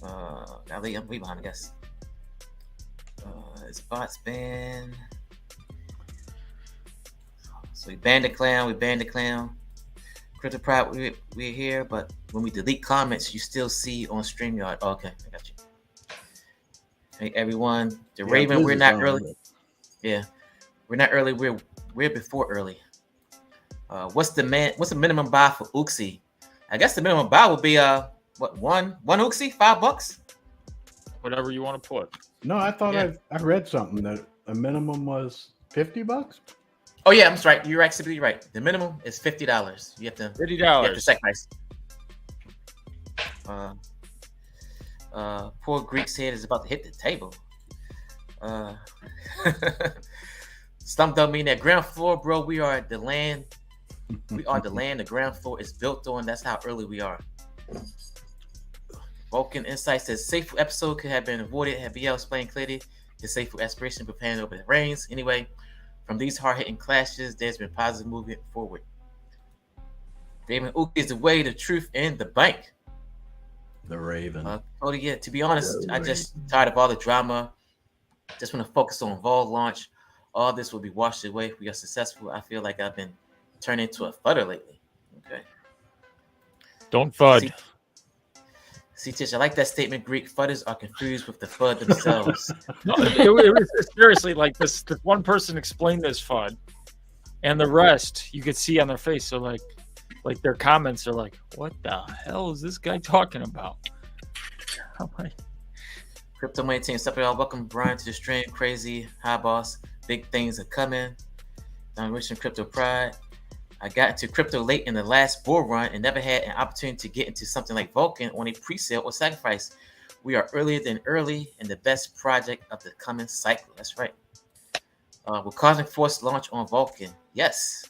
I'm way behind, I guess. His bots banned. So we banned the clown. Crypto Pride, we're here, but when we delete comments, you still see on StreamYard. Oh, okay, I got you. Hey everyone, Raven, we're not early. Yeah, we're not early. We're before early. What's the minimum buy for Uxie? I guess the minimum buy would be one Uxie, $5. Whatever you want to put. No, I thought I read something that a minimum was $50. Oh yeah, I'm sorry. You're absolutely right. The minimum is $50. You have to $50. You have to sacrifice. Poor Greek's head is about to hit the table. Slump don't mean that ground floor, bro. We are the land. We are the land. The ground floor is built on. That's how early we are. Vulcan Insight says Seifu episode could have been avoided had BL explained clearly the Seifu aspiration preparing over the reigns. Anyway, from these hard-hitting clashes, there's been positive movement forward. Raven Uxie is the way, the truth, and the bank. The Raven. To be honest, I just tired of all the drama. Just want to focus on Vol launch. All this will be washed away if we are successful. I feel like I've been turned into a fudder lately. Okay. Don't fud. See, Tish, I like that statement. Greek fudders are confused with the fud themselves. No, it was seriously like this. The one person explained this fud, and the rest you could see on their face. So like their comments are like, "What the hell is this guy talking about?" I'm like, Crypto Money Team, step it all. Welcome, Brian, to the stream. Crazy, hi, boss. Big things are coming. I'm wishing Crypto Pride. I got into crypto late in the last bull run and never had an opportunity to get into something like Vulcan on a pre-sale or sacrifice. We are earlier than early and the best project of the coming cycle. That's right. We're causing forced launch on Vulcan. Yes.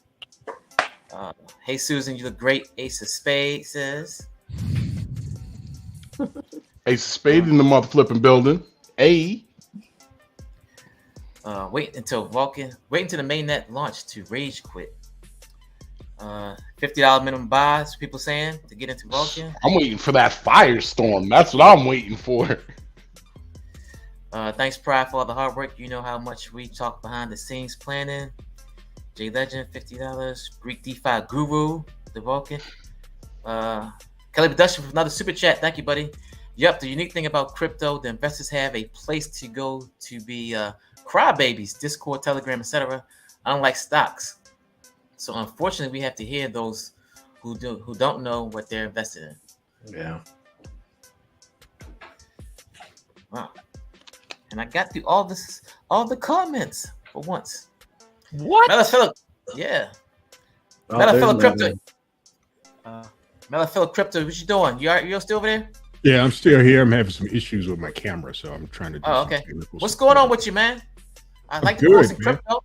Hey, Susan, you look great. Ace of Spades says. Ace of Spades in the mother flipping building. Wait until the mainnet launch to rage quit. $50 minimum buys, people saying, to get into Vulcan. I'm waiting for that firestorm. That's what I'm waiting for. Thanks, Pride, for all the hard work. You know how much we talk behind the scenes planning. J Legend, $50. Greek DeFi Guru, the Vulcan. Kelly Production with another super chat. Thank you, buddy. Yep, the unique thing about crypto, the investors have a place to go to be crybabies, Discord, Telegram, etc. Unlike stocks. So unfortunately, we have to hear those who don't know what they're invested in. Yeah. Wow. And I got through all the comments for once. what? Melafilla, yeah. Oh, Melafilla there's Crypto. Melafilla Crypto, what you doing? You're still over there? Yeah, I'm still here. I'm having some issues with my camera, so I'm trying to do some technical What's support. going on with you, man? I like I'm the post in good, man. crypto.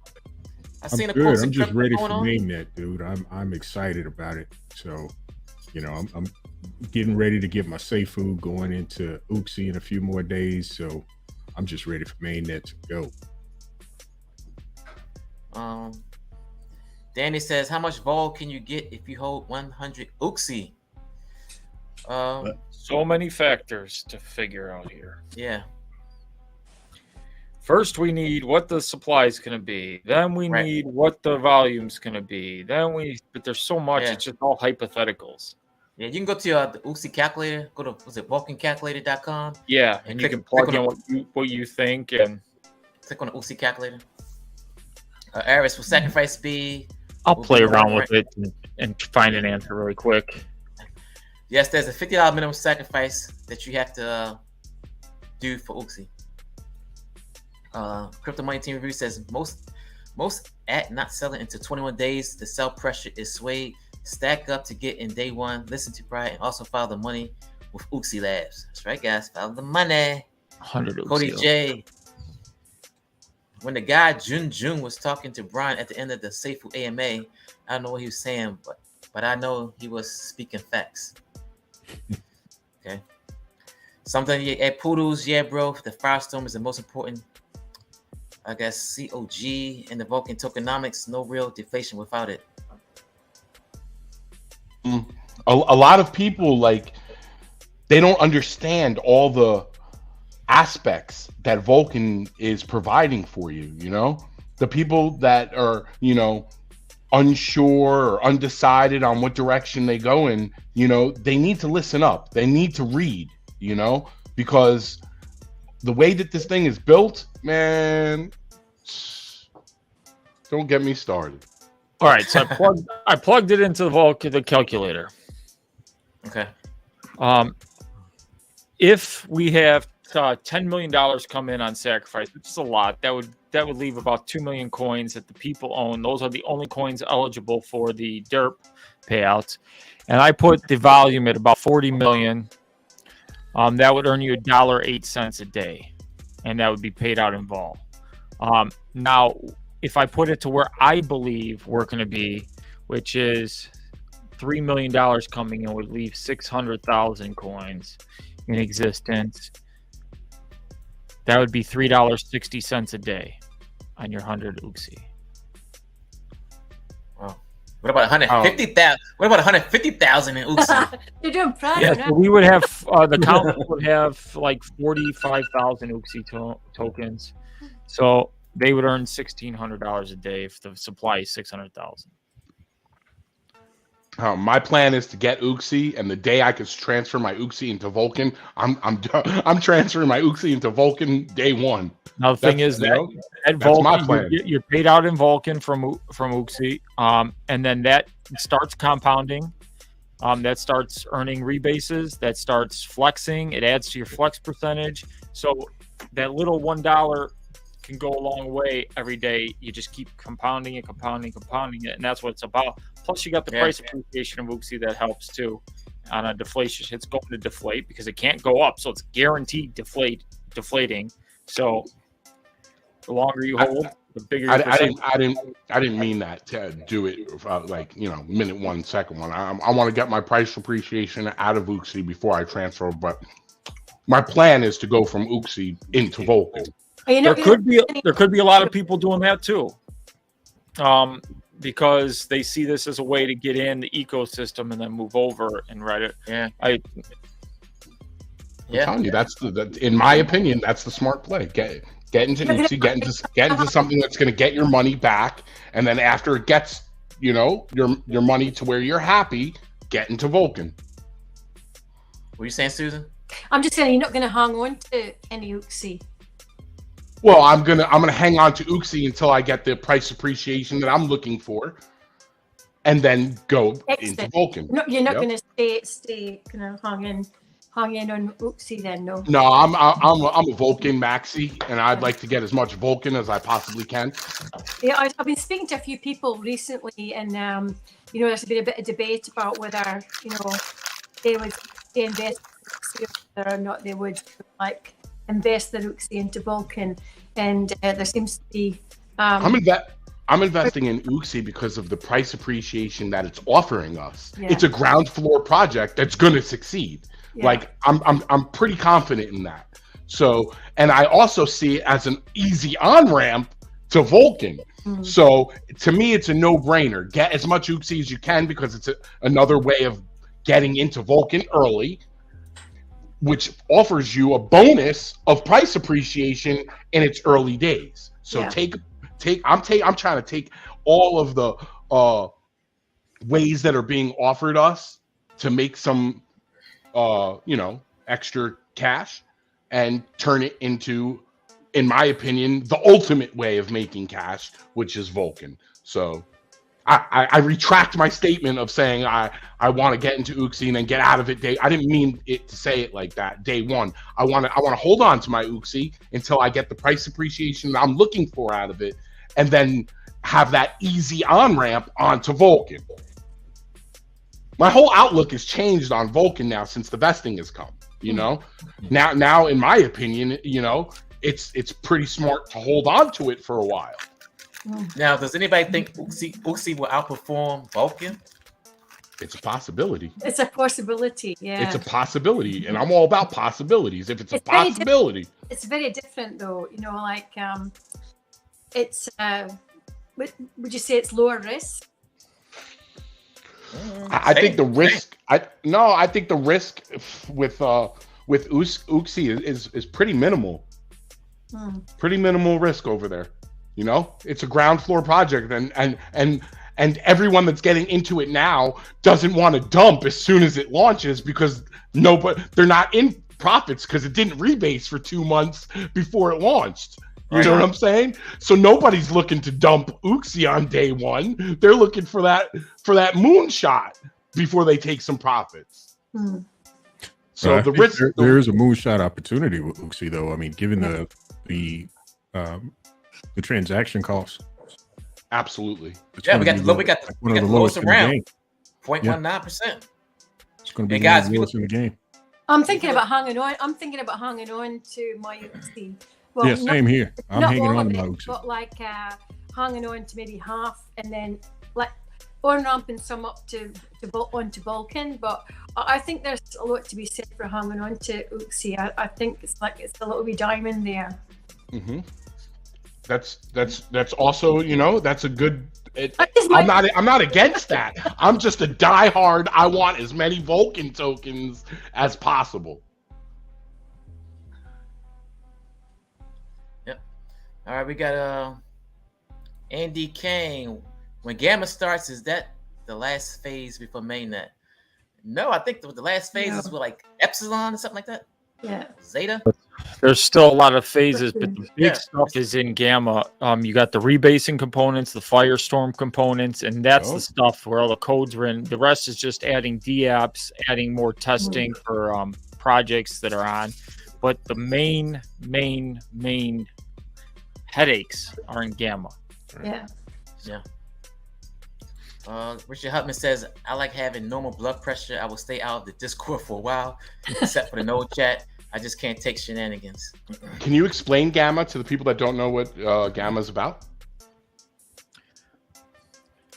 I seen a I'm post in just crypto ready going for on. mainnet, dude. I'm excited about it. So, you know, I'm getting ready to get my Seifu going into Uxie in a few more days. So I'm just ready for mainnet to go. Danny says, how much vol can you get if you hold 100 Uxie? So many factors to figure out here. Yeah. First, we need what the supply is going to be. Then we need what the volume's going to be. But there's so much. Yeah. It's just all hypotheticals. Yeah, you can go to the Uxie calculator. Go to, vulcancalculator.com? Yeah, and you can plug in what you think. And Click on the Uxie calculator. Aris, will sacrifice be? I'll play around with it and find an answer really quick. Yes, there's a $50 minimum sacrifice that you have to do for Uxie. Crypto Money Team Review says most at not selling into 21 days. The sell pressure is swayed. Stack up to get in day one. Listen to Brian and also follow the money with Uxie Labs. That's right, guys. Follow the money. 100 Cody Uxie. J. When the guy Jun was talking to Brian at the end of the Seifu AMA, I don't know what he was saying, but I know he was speaking facts. Okay. Something at Poodles, yeah, bro. The Firestorm is the most important. I guess COG and the Vulcan tokenomics, no real deflation without it. A lot of people, like, they don't understand all the aspects that Vulcan is providing for you. You know, the people that are, you know, unsure or undecided on what direction they go in, you know, they need to listen up. They need to read, you know, because the way that this thing is built, man, don't get me started. All right, so I plugged it into the calculator. Okay. If we have $10 million come in on sacrifice, which is a lot, that would leave about 2 million coins that the people own. Those are the only coins eligible for the DERP payouts. And I put the volume at about 40 million. That would earn you $1.08 a day, and that would be paid out in vol. Now, if I put it to where I believe we're going to be, which is $3 million coming in, would leave 600,000 coins in existence. That would be $3.60 a day on your 100 Uxie. Wow. What about 150,000? What about 150,000 in Uxie? You're doing proud. Yeah, so we would have the count would have like 45,000 Uxie tokens. So they would earn $1,600 a day if the supply is 600,000. My plan is to get Uxie, and the day I could transfer my Uxie into Vulcan, I'm transferring my Uxie into Vulcan day one. Now the thing is that at Vulcan, you're paid out in Vulcan from Uxie, and then that starts compounding. That starts earning rebases. That starts flexing. It adds to your flex percentage. So that little $1 can go a long way every day. You just keep compounding it, and that's what it's about. Plus, you got the price appreciation of Uxie that helps too. On a deflation, it's going to deflate because it can't go up, so it's guaranteed deflating. So the longer you hold, the bigger. I didn't mean that to do it like, you know, minute 1, second one. I want to get my price appreciation out of Uxie before I transfer, but my plan is to go from Uxie into Vulcan. There could be a lot of people doing that too, because they see this as a way to get in the ecosystem and then move over and write it. Yeah, I'm telling you, that's in my opinion, that's the smart play. Get into Uxie, get into something that's going to get your money back, and then after it gets, you know, your money to where you're happy, get into Vulcan. What are you saying, Susan? I'm just saying you're not going to hang on to any Uxie. Well, I'm gonna hang on to Uxie until I get the price appreciation that I'm looking for, and then go into Vulcan. No, you're not going to stay kind of hung in on Uxie then, no. No, I'm a Vulcan maxi, and I'd like to get as much Vulcan as I possibly can. Yeah, I've been speaking to a few people recently, and you know, there's been a bit of debate about whether, you know, they would invest in Uxie, whether or not they would like invest their Uxie into Vulcan, and there seems to be. I'm investing in Uxie because of the price appreciation that it's offering us. Yeah. It's a ground floor project that's going to succeed. Yeah. Like I'm pretty confident in that. So, and I also see it as an easy on ramp to Vulcan. Mm-hmm. So to me, it's a no brainer. Get as much Uxie as you can because it's another way of getting into Vulcan early, which offers you a bonus of price appreciation in its early days. So I'm trying to take all of the ways that are being offered us to make some you know, extra cash and turn it into in my opinion, the ultimate way of making cash, which is Vulcan. So I retract my statement of saying I want to get into Uxie and then get out of it. I didn't mean it to say it like that. Day one, I want to hold on to my Uxie until I get the price appreciation that I'm looking for out of it, and then have that easy on ramp onto Vulcan. My whole outlook has changed on Vulcan now since the vesting has come. You know, now in my opinion, you know, it's pretty smart to hold on to it for a while. Now, does anybody think Uxie will outperform Vulcan? It's a possibility. It's a possibility, yeah. It's a possibility, and I'm all about possibilities. If it's a possibility, it's very different, though. You know, like it's. Would you say it's lower risk? I think the risk. I think the risk with Uxie is pretty minimal. Pretty minimal risk over there. You know, it's a ground floor project, and everyone that's getting into it now doesn't want to dump as soon as it launches because they're not in profits because it didn't rebase for 2 months before it launched. You know what I'm saying? So nobody's looking to dump Uxie on day one. They're looking for that moonshot before they take some profits. So the risk there is a moonshot opportunity with Uxie, though. I mean, given the transaction costs. Absolutely. Yeah, we got the lowest around 0.19%. It's going to be the lowest in the game. I'm thinking about hanging on. I'm thinking about hanging on to my Uxie. Well, yeah, same here. I'm hanging on to my Uxie. But like hanging on to maybe half, and then like on ramping some up onto Vulcan. But I think there's a lot to be said for hanging on to Uxie. I think it's a little wee diamond there. Mm-hmm. That's also, you know, that's a good. I'm not against that. I'm just a diehard. I want as many Vulcan tokens as possible. Yep. All right, we got Andy Kane. When Gamma starts, is that the last phase before mainnet? No, I think the last phase is with like Epsilon or something like that. Yeah. Zeta. There's still a lot of phases, but the big stuff is in Gamma. You got the rebasing components, the Firestorm components, and that's the stuff where all the codes are in. The rest is just adding DApps, adding more testing for projects that are on. But the main headaches are in Gamma. Yeah. Yeah. Richard Hutman says, I like having normal blood pressure. I will stay out of the Discord for a while, except for the no chat. I just can't take shenanigans. Can you explain Gamma to the people that don't know what Gamma is about?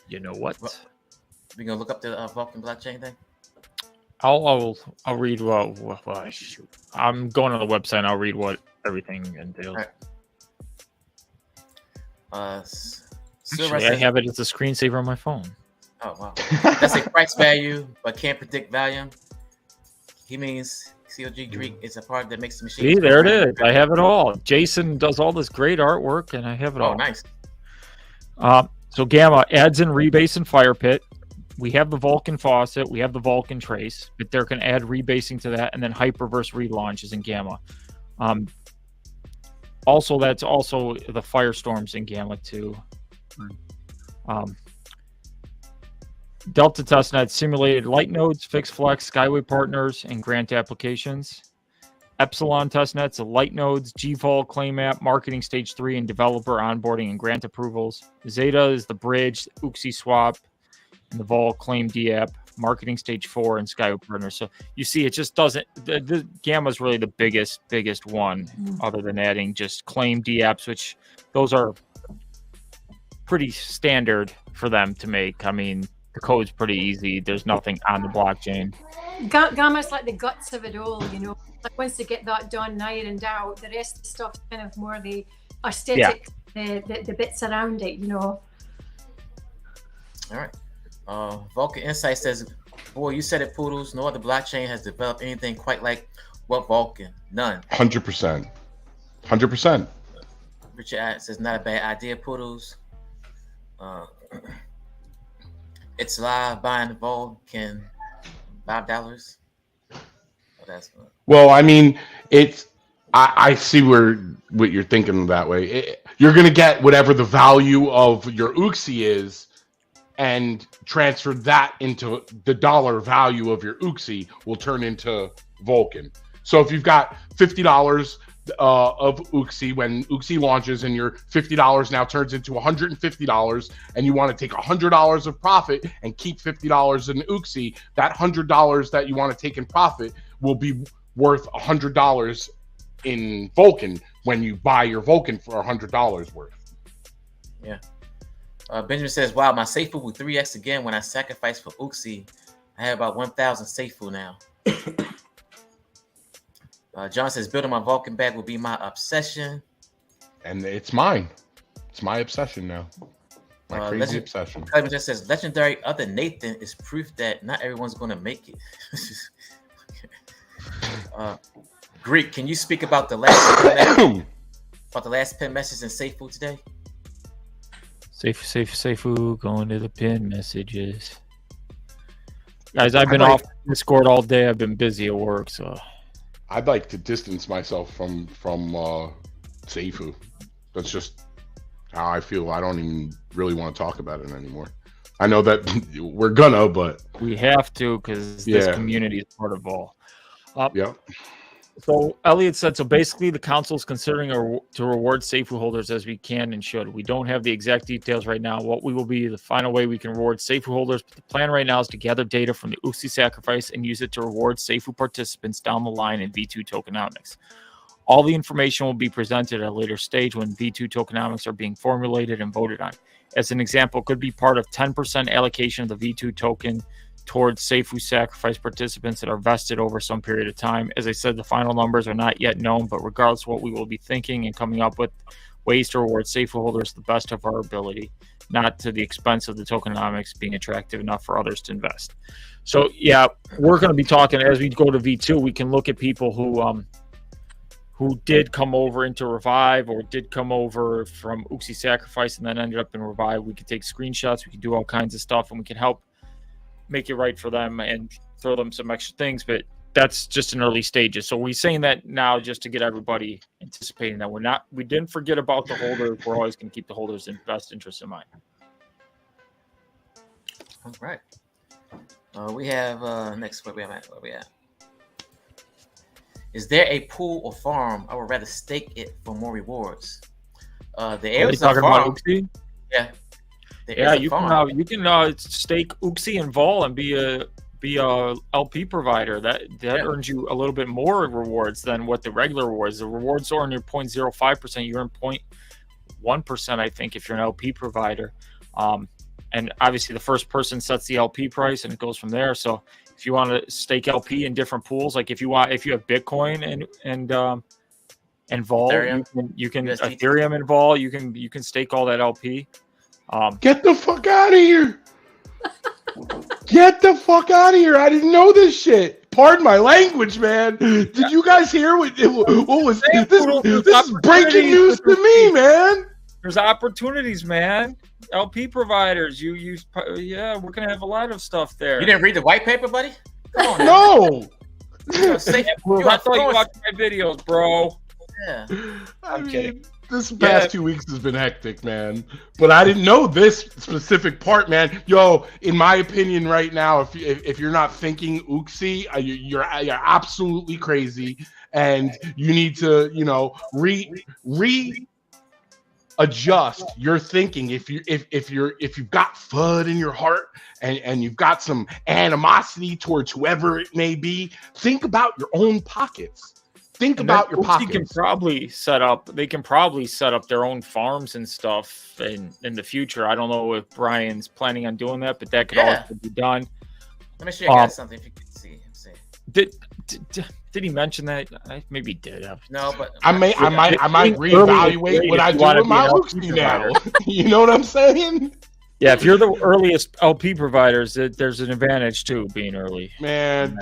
You know what? We're going to look up the Vulcan blockchain thing? I'll read shoot. I'm going on the website and I'll read what everything entails. Right. Actually, I have it as a screensaver on my phone. Oh, wow. That's a price value, but can't predict volume. He means COG Greek is a part that makes the machine. See, there it is. I have it all. Jason does all this great artwork, and I have it all. Oh, nice. So Gamma adds in Rebase and Fire Pit. We have the Vulcan faucet. We have the Vulcan trace, but they're going to add rebasing to that, and then Hyperverse relaunches in Gamma. Also, that's also the Firestorms in Gamma too. Delta Testnet simulated light nodes, fixed flex, Skyway partners, and grant applications. Epsilon testnets, light nodes, GVol, claim app, marketing stage 3, and developer onboarding and grant approvals. Zeta is the bridge, Uxie swap, and the Vol claim DApp, marketing stage 4, and Skyway partners. So you see, it just doesn't. The Gamma is really the biggest one, other than adding just claim DApps, which those are pretty standard for them to make. I mean, the code's pretty easy. There's nothing on the blockchain. Gamma's like the guts of it all, you know. Like once they get that done, ironed out, the rest of the stuff's kind of more the aesthetic, the bits around it, you know. All right. Vulcan Insight says, boy, you said it, Poodles. No other blockchain has developed anything quite like what Vulcan. None. 100%. 100%. Richard says, not a bad idea, Poodles. It's live buying Vulcan $5. Oh, that's well, I mean, it's I see what you're thinking that way. You're going to get whatever the value of your Uxie is and transfer that into the dollar value of your Uxie will turn into Vulcan. So if you've got $50 of Uxie when Uxie launches and your $50 now turns into $150 and you want to take $100 of profit and keep $50 in Uxie, that $100 that you want to take in profit will be worth $100 in Vulcan when you buy your Vulcan for $100 worth. Yeah. Benjamin says, wow, my Seifu will 3x again when I sacrificed for Uxie. I have about 1,000 Seifu now. John says, building my Vulcan bag will be my obsession. And it's mine. It's my obsession now. My crazy obsession. Clement just says, legendary other Nathan is proof that not everyone's going to make it. Greek, can you speak about the last pin message in Seifu today? Seifu, going to the pin messages. Guys, I've been off Discord all day. I've been busy at work, so I'd like to distance myself from Seifu. That's just how I feel. I don't even really want to talk about it anymore. I know that we're gonna, but we have to because this community is part of all. Yeah. So Elliot said, so basically the council is considering to reward Seifu holders as we can and should. We don't have the exact details right now. What we will be the final way we can reward Seifu holders, but the plan right now is to gather data from the Uxie sacrifice and use it to reward Seifu participants down the line in V2 tokenomics. All the information will be presented at a later stage when V2 tokenomics are being formulated and voted on. As an example, it could be part of 10% allocation of the V2 token towards Seifu sacrifice participants that are vested over some period of time. As I said, the final numbers are not yet known, but regardless of what we will be thinking and coming up with ways to reward Seifu holders to the best of our ability, not to the expense of the tokenomics being attractive enough for others to invest. So yeah, we're going to be talking as we go to V2. We can look at people who did come over into Revive or did come over from Uxie sacrifice and then ended up in Revive. We could take screenshots. We could do all kinds of stuff, and we can help make it right for them and throw them some extra things, but that's just in early stages. So we're saying that now just to get everybody anticipating that we didn't forget about the holders. We're always going to keep the holders in best interest in mind. All right. We have next, where we at? Is there a pool or farm? I would rather stake it for more rewards. The areas talking about Uxie? Yeah. Yeah, you can stake Uxie and Vol and be a LP provider. That earns you a little bit more rewards than what the regular rewards. The rewards earn your 0.05%. You earn 0.1%, I think, if you're an LP provider. And obviously, the first person sets the LP price, and it goes from there. So if you want to stake LP in different pools, like if you have Bitcoin and Vol, Ethereum. you can Ethereum and Vol, you can stake all that LP. Get the fuck out of here! Get the fuck out of here! I didn't know this shit. Pardon my language, man. Did you guys hear what was this? This is breaking news to me, man. There's opportunities, man. LP providers. We're gonna have a lot of stuff there. You didn't read the white paper, buddy? Come on, no. I thought you watched my videos, bro. Yeah. I'm kidding. This past 2 weeks has been hectic, man. But I didn't know this specific part, man. Yo, in my opinion, right now, if you're not thinking Uxie, you're absolutely crazy, and you need to, readjust your thinking. If you've got FUD in your heart and you've got some animosity towards whoever it may be, think about your own pockets. Think about your pockets. They can probably set up their own farms and stuff in the future. I don't know if Brian's planning on doing that, but that could also be done. Let me show you guys something if you can see. Did he mention that? I maybe did. No, but I might reevaluate what I do with my Uxie now. You know what I'm saying? Yeah, if you're the earliest LP providers, there's an advantage too, being early. Man,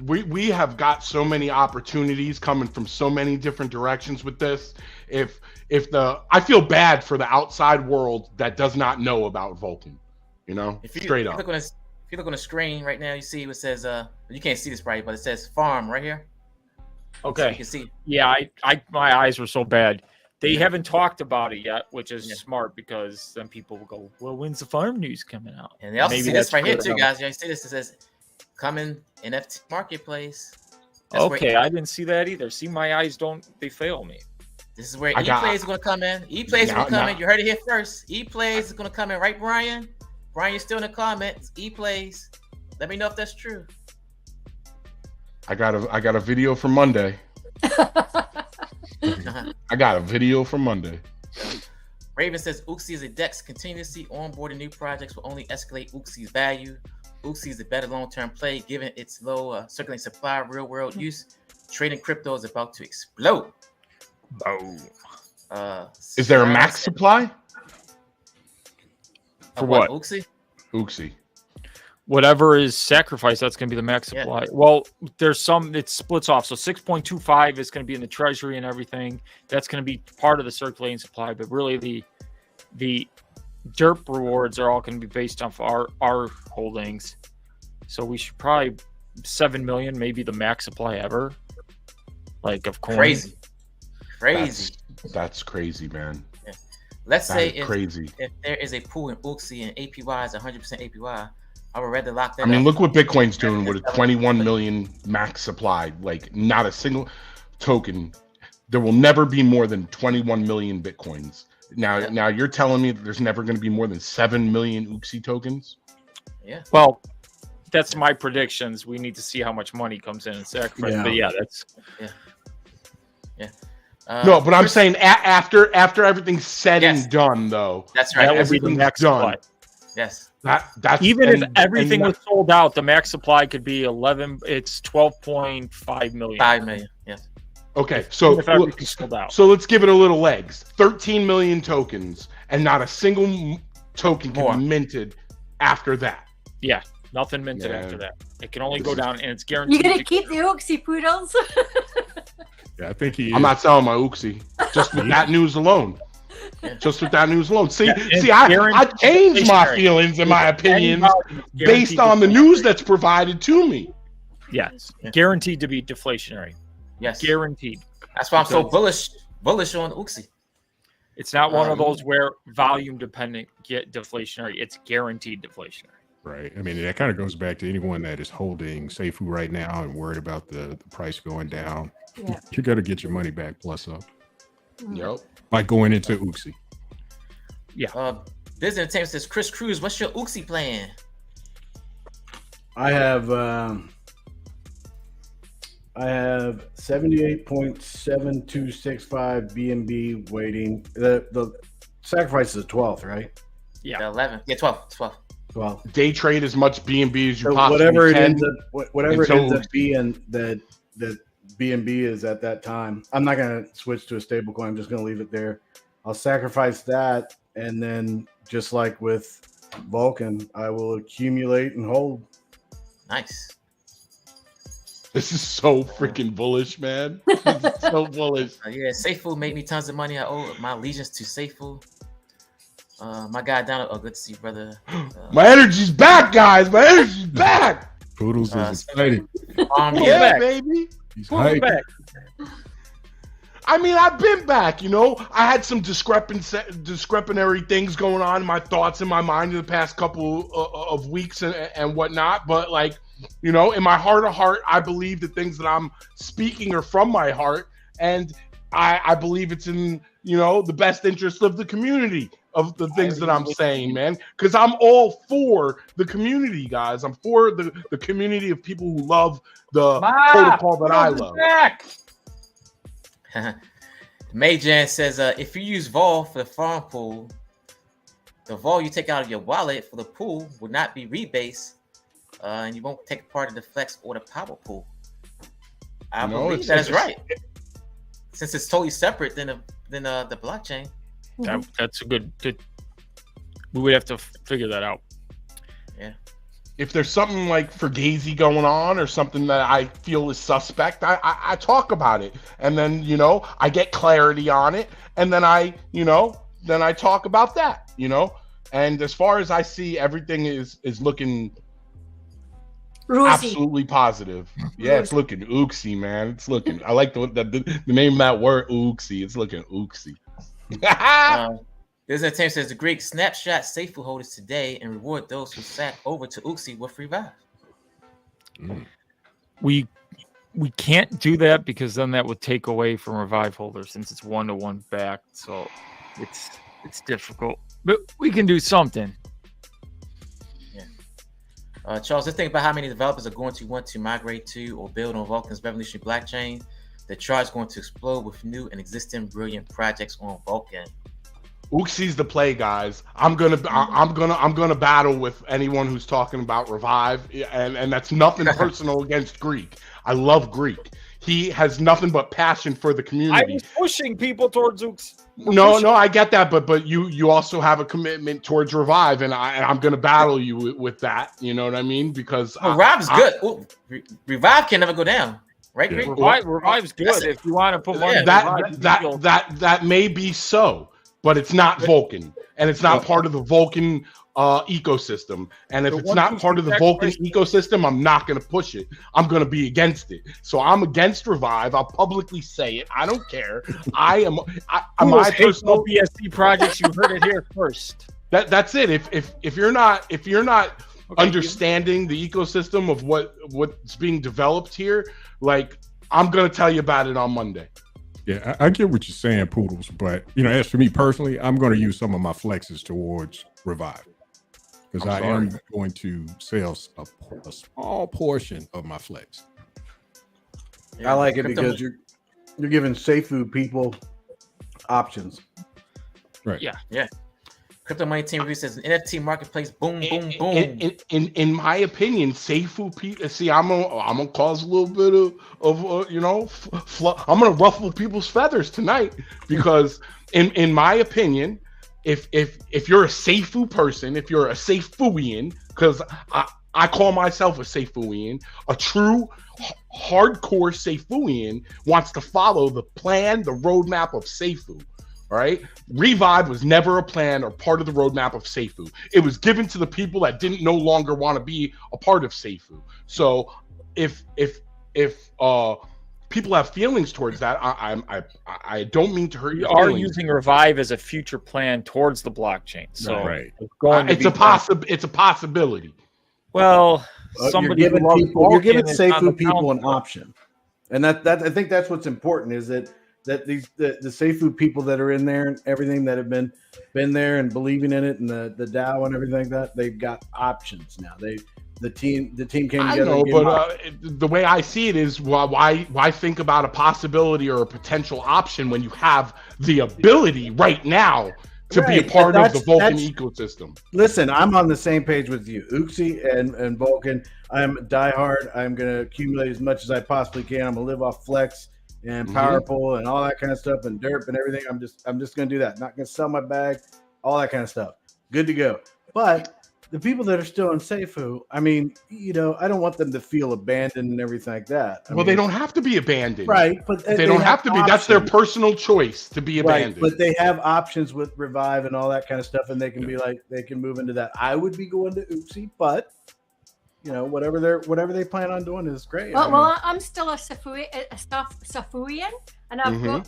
we have got so many opportunities coming from so many different directions with this. I feel bad for the outside world that does not know about Vulcan. Straight up. If you look on the screen right now, you see what says you can't see this right, but it says farm right here. So Okay. you can see. Yeah, I my eyes were so bad. They haven't talked about it yet, which is smart because then people will go, well, when's the farm news coming out? And they also Maybe see this that's right here fair too, enough. guys. You see this? It says coming NFT marketplace. That's Okay, where, I didn't see that either. See, my eyes they fail me. this is where ePlays is going to come in. ePlays is going to come in. You heard it here first. ePlays is going to come in, right, Brian? Brian, you're still in the comments. ePlays. Let me know if that's true. I got a video from Monday. I got a video from Monday. Raven says Uxie is a DEX. Continuously onboarding new projects will only escalate Uxie's value. Uxie is a better long-term play given its low circulating supply, real-world use. Trading crypto is about to explode. Boom. Is there a max supply? For what? Uxie? Uxie. Whatever is sacrificed, that's going to be the max supply. Well, there's some, it splits off. So 6.25 is going to be in the treasury and everything. That's going to be part of the circulating supply. But really, the DERP rewards are all going to be based off our holdings. So we should probably 7 million, maybe the max supply ever. Like, of coins. Crazy. That's crazy, man. Yeah. Let's say if there is a pool in Uxie and APY is 100% APY, I would rather lock that. I mean, look what Bitcoin's doing with a 21 million max supply. Like, not a single token. There will never be more than 21 million Bitcoins. Now you're telling me that there's never going to be more than 7 million Uxie tokens? Yeah. Well, that's my predictions. We need to see how much money comes in and sacrifice. Yeah. But yeah, that's no, but I'm saying after everything's said and done, though. That's right. That would be the max supply. Yes. That's even if everything was sold out, the max supply could be 11. It's 12.5 million. 5 million. Yes. Okay, so if everything's sold out. So let's give it a little legs. 13 million tokens, and not a single token can be minted after that. Yeah, nothing minted after that. It can only go down, and it's guaranteed. You're gonna keep the Uxie poodles. Yeah, I think he. I'm not selling my Uxie just with that news alone. Just with that news alone. See, Yeah, I changed my feelings and my opinions based on the news that's provided to me. Yes, guaranteed to be deflationary. Yes, guaranteed. That's why I'm so bullish on Uxie. It's not one of those where volume dependent get deflationary. It's guaranteed deflationary. Right. I mean, that kind of goes back to anyone that is holding Seifu right now and worried about the price going down. Yeah. You got to get your money back plus up. Yep. Like going into Uxie. Yeah. Business Entertainment says, Chris Cruz, what's your Uxie plan? I have 78.7265 BNB waiting. The sacrifice is the 12th, right? Yeah. The 11th. Yeah, 12. 12. Day trade as much BNB as you possibly whatever it can. ends up being that BNB is at that time. I'm not going to switch to a stable coin. I'm just going to leave it there. I'll sacrifice that, and then just like with Vulcan, I will accumulate and hold. Nice. This is so freaking bullish, man. This is so bullish. Yeah, Seifu made me tons of money. I owe my allegiance to Seifu. My guy down. Oh, good to see you, brother. My energy's back, guys. My energy's back. Poodles is excited. Yeah, baby. He's hyped. Back. I mean, I've been back, you know. I had some discrepanary things going on in my thoughts in my mind in the past couple of weeks and whatnot. But, like, you know, in my heart of heart, I believe the things that I'm speaking are from my heart. And I believe it's in, you know, the best interest of the community of the things that I'm saying, man. Because I'm all for the community, guys. I'm for the community of people who love the protocol that I love. Mayjan says, if you use Vol for the farm pool, the Vol you take out of your wallet for the pool will not be rebased, and you won't take part of the flex or the power pool. I believe that is right. Since it's totally separate than the blockchain. That's a good. We would have to figure that out. Yeah. If there's something like Fugazi going on or something that I feel is suspect, I talk about it. And then, you know, I get clarity on it. And then I talk about that, you know. And as far as I see, everything is looking Rosie. Absolutely positive. Yeah, it's looking Uxie, man. It's looking. I like the name of that word, Uxie. It's looking Uxie. There's a team says the Greek snapshot Seifu holders today and reward those who sat over to Uxie with revive. We can't do that because then that would take away from revive holders since it's 1-to-1 back. So it's difficult, but we can do something. Yeah. Charles, let's think about how many developers are going to want to migrate to or build on Vulcan's revolutionary blockchain. The chart is going to explode with new and existing brilliant projects on Vulcan. Uxie's the play, guys. I'm gonna battle with anyone who's talking about revive, and that's nothing personal against Greek. I love Greek. He has nothing but passion for the community. I was pushing people towards Uxie. No, I get that, but you also have a commitment towards revive, and I'm gonna battle you with that. You know what I mean? Because revive is good. Revive can never go down, right? Greek? Revive's good if you want to put money. That may be so. But it's not Vulcan, and it's not part of the Vulcan ecosystem. And if it's not part of the Vulcan ecosystem, I'm not going to push it. I'm going to be against it. So I'm against Revive. I'll publicly say it. I don't care. I am my personal BSC projects. You heard it here first. That's it. If you're not understanding the ecosystem of what's being developed here, like I'm going to tell you about it on Monday. Yeah, I get what you're saying, Poodles, but as for me personally, I'm going to use some of my flexes towards Revive because I am going to sell a small portion of my flex. I like it because you're giving Seifu people options. Right. Yeah. Crypto Money Team Review says NFT marketplace, boom, boom, boom. In my opinion, Seifu people. See, I'm gonna cause a little bit of I'm gonna ruffle people's feathers tonight because, in my opinion, if you're a Seifu person, if you're a Seifuian, because I call myself a Seifuian, a true hardcore Seifuian wants to follow the plan, the roadmap of Seifu. Right? Revive was never a plan or part of the roadmap of Seifu. It was given to the people that didn't no longer want to be a part of Seifu. So if people have feelings towards that, I don't mean to hurt your feelings. You are using Revive as a future plan towards the blockchain. So it's a possibility. Well, you're giving Seifu people an option. And that I think that's what's important is that the Seifu people that are in there and everything that have been there and believing in it and the DAO and everything like that, they've got options now. The team came together. I know, but the way I see it is why think about a possibility or a potential option when you have the ability right now to be a part of the Vulcan ecosystem. Listen, I'm on the same page with you. Uxie and Vulcan, I'm diehard. I'm going to accumulate as much as I possibly can. I'm going to live off Flex and Powerful and all that kind of stuff and Derp and everything. I'm just going to do that. Not going to sell my bag, all that kind of stuff. Good to go. But the people that are still in Seifu, I mean, I don't want them to feel abandoned and everything like that. I mean, they don't have to be abandoned. Right. But they don't have to be. That's their personal choice to be abandoned. Right, but they have options with Revive and all that kind of stuff. And they can be like, they can move into that. I would be going to Uxie, but whatever they plan on doing is great. I'm still a Seifuian, and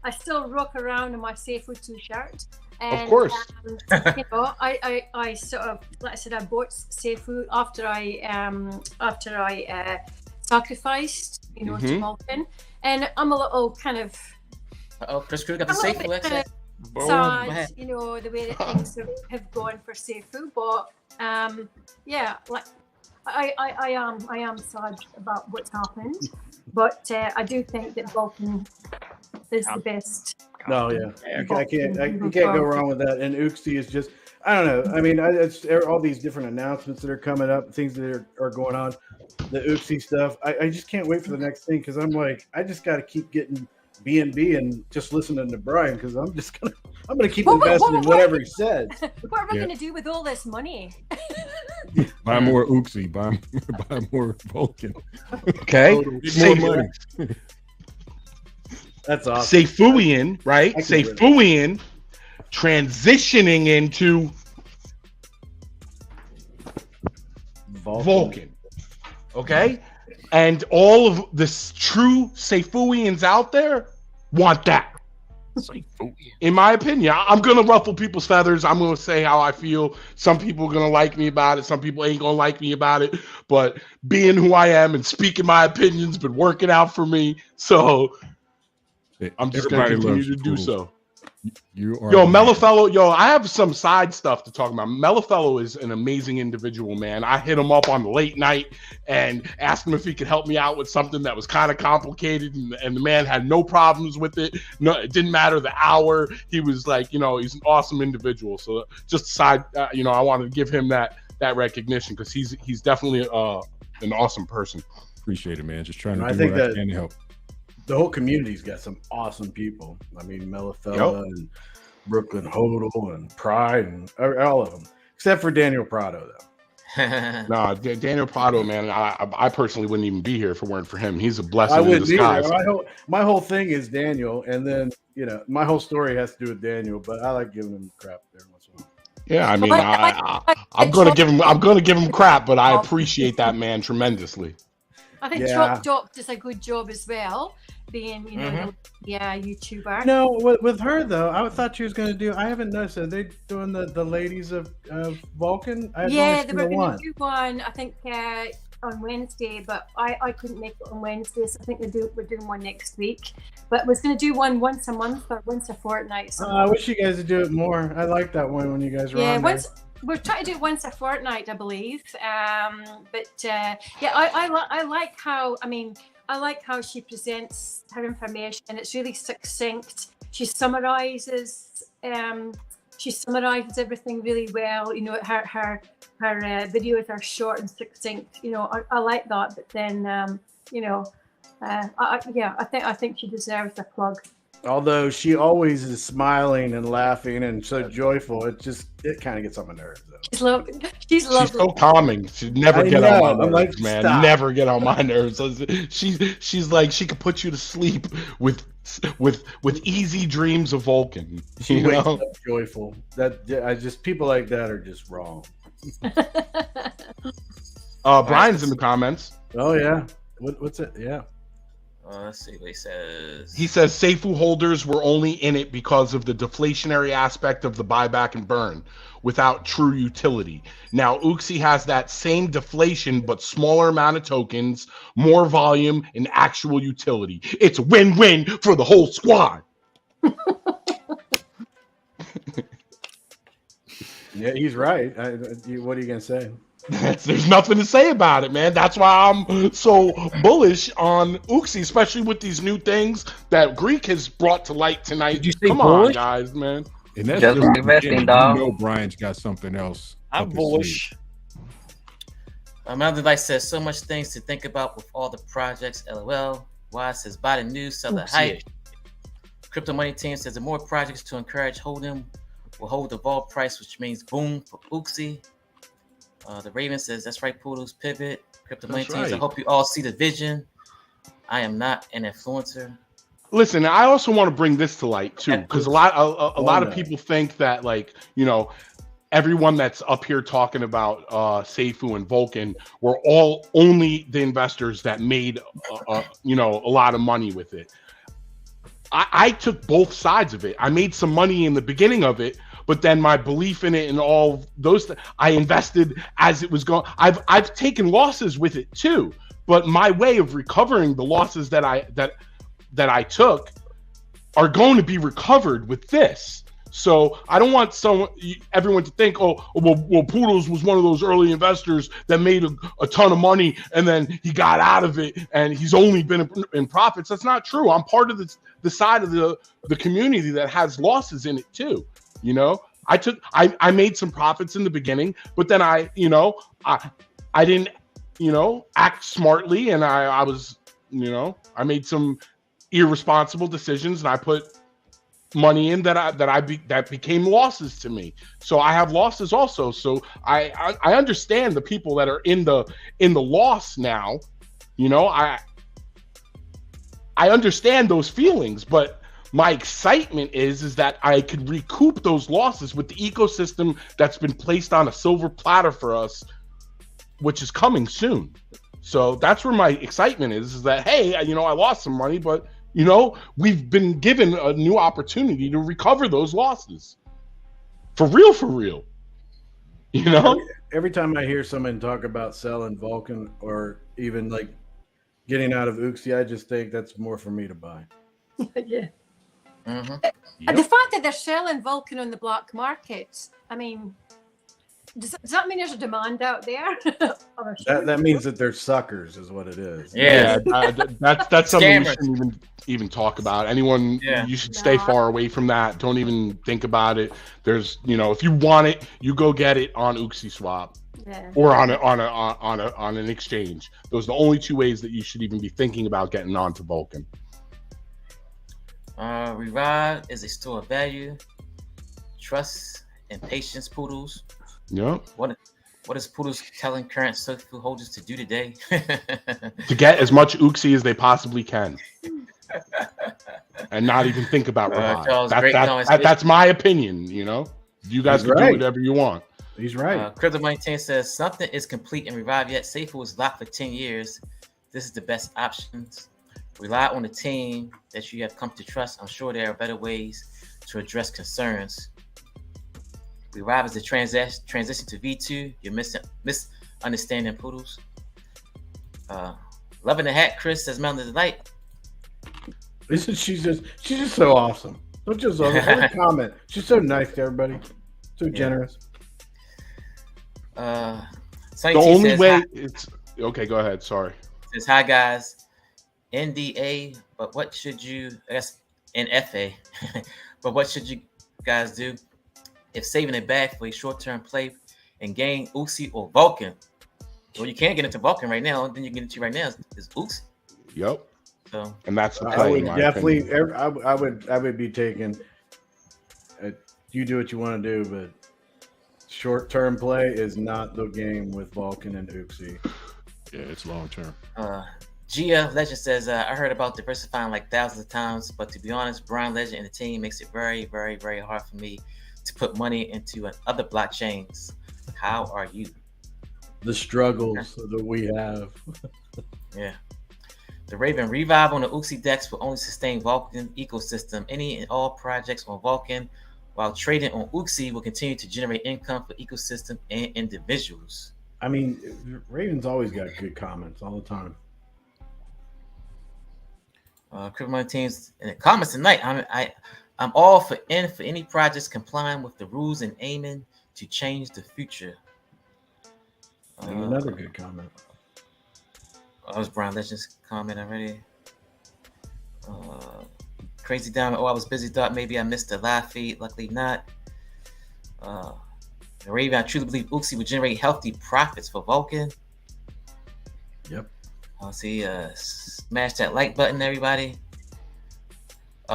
I still rock around in my Seifu t-shirt. And, of course. I sort of, like I said, I bought Seifu after I sacrificed, to Vulcan, and I'm a little kind of. Chris Crew got the Seifu. Sad, the way that things have gone for Seifu, but I am sad about what's happened, but I do think that Vulcan is the best. No, yeah, you can't go wrong with that. And Uxie is just, I don't know. I mean, it's all these different announcements that are coming up, things that are going on. The Uxie stuff, I just can't wait for the next thing because I'm like, I just got to keep getting BNB and just listening to Brian because I'm gonna keep investing in whatever he says. What are we gonna do with all this money? Buy more Uxie, buy more Vulcan. Okay, more money. That's awesome. Seifuian, right? Seifuian transitioning into Vulcan. Okay, and all of the true Seifuians out there want that. In my opinion, I'm gonna ruffle people's feathers. I'm gonna say how I feel. Some people are gonna like me about it. Some people ain't gonna like me about it. But being who I am and speaking my opinions been working out for me. So I'm just gonna continue to do so. Mellofellow, I have some side stuff to talk about. Mellofellow is an amazing individual, man. I hit him up on the late night and asked him if he could help me out with something that was kind of complicated, and the man had no problems with it. No, it didn't matter the hour. He was like, he's an awesome individual. So just side, I wanted to give him that recognition because he's definitely an awesome person. Appreciate it, man. Just trying to do what I can to help. The whole community's got some awesome people. I mean, Melifella and Brooklyn Hodel and Pride and all of them, except for Daniel Prado, though. No, Daniel Prado, man, I personally wouldn't even be here if it weren't for him. He's a blessing in disguise. My whole thing is Daniel, and then my whole story has to do with Daniel, but I like giving him crap every once in a while. Yeah, I mean, I'm gonna give him crap, but I appreciate that man tremendously. I think Chop Chop does a good job as well, being YouTuber. No, with her though, I thought she was going to do. I haven't noticed. Are they doing the ladies of Vulcan? They were going to do one. I think on Wednesday, but I couldn't make it on Wednesday, so I think we're doing one next week. But we're going to do one once a month or once a fortnight. I wish you guys would do it more. I like that one when you guys were on there. We're trying to do it once a fortnight, I believe. I like how. I like how she presents her information. It's really succinct. She summarizes everything really well. Her videos are short and succinct. I like that. But then, I think she deserves a plug. Although she always is smiling and laughing and so joyful, it kind of gets on my nerves. Though. She's lovely. She's so calming. She'd never get on my nerves, man. Stop. Never get on my nerves. She's like she could put you to sleep with easy dreams of Vulcan. She wakes up joyful. People like that are just wrong. Brian's in the comments. Oh yeah. What's it? Yeah. Let's see what he says. He says Seifu holders were only in it because of the deflationary aspect of the buyback and burn without true utility. Now, Uxie has that same deflation, but smaller amount of tokens, more volume, and actual utility. It's a win-win for the whole squad. Yeah, he's right. What are you going to say? There's nothing to say about it, man. That's why I'm so bullish on Uxie, especially with these new things that Greek has brought to light tonight. Did you say Come bullish? on, guys, man. And that's just investing, dog. Brian's got something else. I'm bullish. Mountain Device says so much things to think about with all the projects. LOL. Wise says buy the news, sell the hype. Crypto Money Team says the more projects to encourage holding will hold the vol price, which means boom for Uxie. The Raven says, that's right, Poodles, pivot. Crypto Money Teams, I hope you all see the vision. I am not an influencer. Listen, I also want to bring this to light, too, because a lot of people think that, everyone that's up here talking about Seifu and Vulcan were all only the investors that made, a lot of money with it. I took both sides of it. I made some money in the beginning of it, but then my belief in it and all those, I invested as it was going. I've taken losses with it too, but my way of recovering the losses that I took are going to be recovered with this. So I don't want everyone to think, well, Poodles was one of those early investors that made a ton of money and then he got out of it and he's only been in profits. That's not true. I'm part of the side of the community that has losses in it too. I made some profits in the beginning, but then I didn't, act smartly, and I was, I made some irresponsible decisions, and I put money in that became losses to me. So I have losses also. So I understand the people that are in the loss now. I understand those feelings, but my excitement is that I could recoup those losses with the ecosystem that's been placed on a silver platter for us, which is coming soon. So that's where my excitement is that, hey, I lost some money, but we've been given a new opportunity to recover those losses. For real. Every time I hear someone talk about selling Vulcan or even like getting out of Uxie, I just think that's more for me to buy. Yeah. Mm-hmm. The fact that they're selling Vulcan on the black market, I mean, does that mean there's a demand out there? That means that they're suckers, is what it is. Yeah. That's something we shouldn't even talk about. Anyone, you should stay far away from that. Don't even think about it. There's, if you want it, you go get it on Uxie Swap. Yeah. Or on an exchange. Those are the only two ways that you should even be thinking about getting onto Vulcan. Revive is a store of value, trust, and patience. Poodles. Yep. What is Poodles telling current Seifu holders to do today? To get as much Uxie as they possibly can, and not even think about Revive. That's my opinion. You guys can do whatever you want. He's right. Crypto Money 10 says something is complete in Revive yet Seifu is locked for 10 years. This is the best options. Rely on the team that you have come to trust. I'm sure there are better ways to address concerns. Revive is the transition to V2. You're misunderstanding, Poodles. Loving the hat, Chris says Mountain of the Light. Listen, she's just so awesome. Don't just comment. She's so nice to everybody. So generous. The only way it's okay. Go ahead. Sorry. Says hi guys. NDA, but what should you? I guess NFA, but what should you guys do if saving a bag for a short-term play and gain Uxie or Vulcan? Well, you can't get into Vulcan right now. Then you get into right now is Uxie. Yep. So, and that's the I play. would definitely. I would be taking. You do what you want to do, but short-term play is not the game with Vulcan and Uxie. Yeah, it's long-term. Gia Legend says, I heard about diversifying like thousands of times, but to be honest, Brian Legend and the team makes it very, very, very hard for me to put money into other blockchains. How are you? The struggles that we have. Yeah. The Raven Revive on the Uxie Dex will only sustain Vulcan ecosystem. Any and all projects on Vulcan while trading on Uxie will continue to generate income for ecosystem and individuals. I mean, Raven's always got good comments all the time. Crypto Money teams in the comments tonight. I'm all for any projects complying with the rules and aiming to change the future. Another good comment. That was Brian Legend's comment already. Crazy Diamond. I was busy. Thought maybe I missed the live feed. Luckily not. The Raven. I truly believe Uxie would generate healthy profits for Vulcan. Yep. I'll see. Smash that like button, everybody.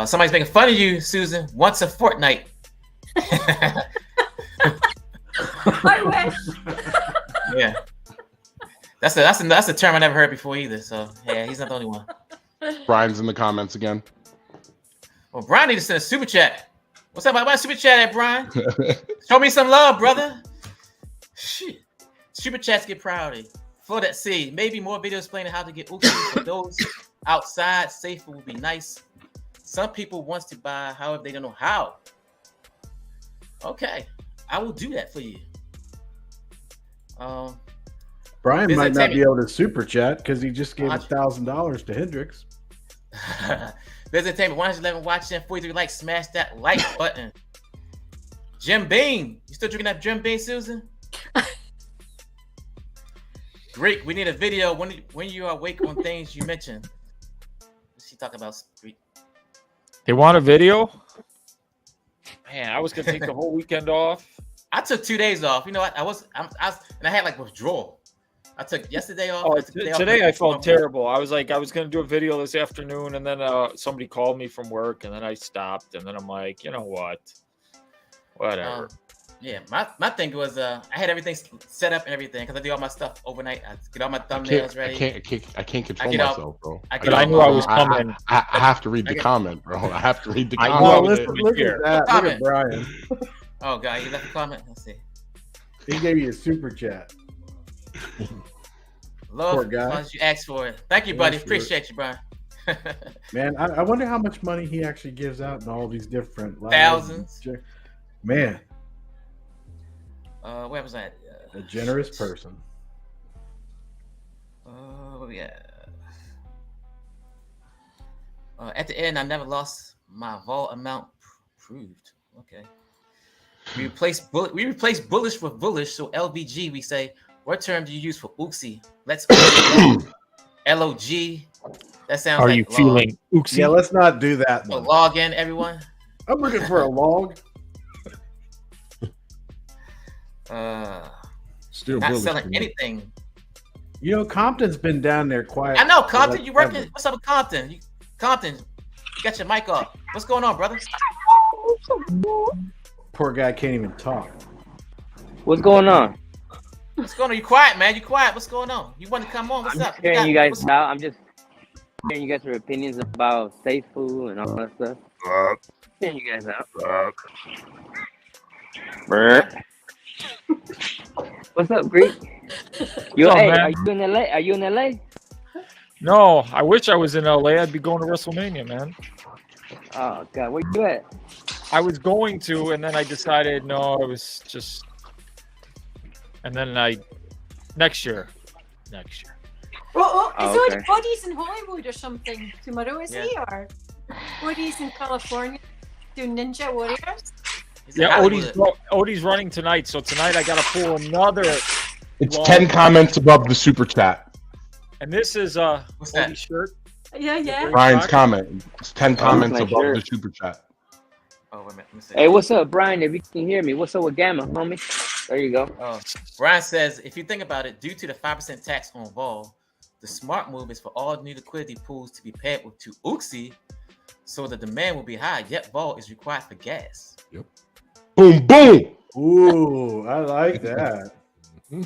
Somebody's making fun of you, Susan. Once a fortnight. I wish. Yeah. That's a term I never heard before either. So yeah, he's not the only one. Brian's in the comments again. Well, Brian need to send a super chat. What's up, my super chat at Brian? Show me some love, brother. Shit. Super chats get priority. For that C, maybe more videos explaining how to get Uxie for those outside. Seifu would be nice. Some people wants to buy, however, they don't know how. Okay, I will do that for you. Brian might not be able to super chat because he just gave $1,000 to Hendrix. Entertainment 111 watching, 43 likes. Smash that like button. Jim Beam, you still drinking that Jim Beam, Susan? Greek, we need a video when you are awake on things you mentioned. What's she talking about, Greek? They want a video? Man, I was gonna take the whole weekend off. I took 2 days off. You know what? I was and I had like withdrawal. I took yesterday off. Oh, today I felt terrible. I was gonna do a video this afternoon, and then somebody called me from work, and then I stopped, and then I'm like, you know what? Whatever. Yeah, my thing was I had everything set up and everything because I do all my stuff overnight. I get all my thumbnails ready. I can't control myself, bro. I knew I was coming. I have to read the comment, bro. I have to read the comment. Well, look at that. Look at Brian. Oh God, you left a comment. Let's see. He gave you a super chat. Love Poor guy. as you asked for it. Thank you, Yeah, buddy. sure. Appreciate you, Brian. Man, I wonder how much money he actually gives out in all these different Thousands. Man, Where was that? a generous person. Oh yeah. At the end, I never lost my vol amount proved. Okay. We replace bullish with bullish. So LVG, we say, what term do you use for Uxie? Let's LOG. That sounds Are like you log. feeling Uxie? Yeah, let's not do that So one. log in, everyone. I'm looking for a log. Still Not bullish selling to me. anything. You know, Compton's been down there quiet. I know, Compton. like You working? ever. What's up with Compton? Compton, you got your mic off. What's going on, brother? Poor guy can't even talk. What's going on? What's going on? You quiet, man. You quiet. What's going on? You want to come on? What's I'm up? just hearing you guys what's- out. I'm just hearing you guys' opinions about Seifu and all that stuff. Hearing you guys out. What's up, Greek? You, What's up, hey, man? are you in LA? Are you in LA? No, I wish I was in LA. I'd be going to WrestleMania, man. Oh God, where you at? I was going to, and then I decided no, it was just. And then next year. Oh, Oh, so okay. Bodie's in Hollywood or something tomorrow, is Yeah. he? Or Bodie's in California doing Ninja Warriors? He's in Yeah, Hollywood. Odie's running tonight, so tonight I got to pull another. It's Well- 10 comments above the super chat. And this is What's that? Odie's shirt. Yeah. Brian's comment. It's 10 comments nice above shirt. the super chat. Oh, wait a minute. Let me see. Hey, what's up, Brian? If you can hear me, what's up with Gamma, homie? There you go. Oh, Brian says, if you think about it, due to the 5% tax on vol, the smart move is for all new liquidity pools to be paired to Uxie, so the demand will be high, yet vol is required for gas. Boom, boom. Ooh, I like that. Hmm.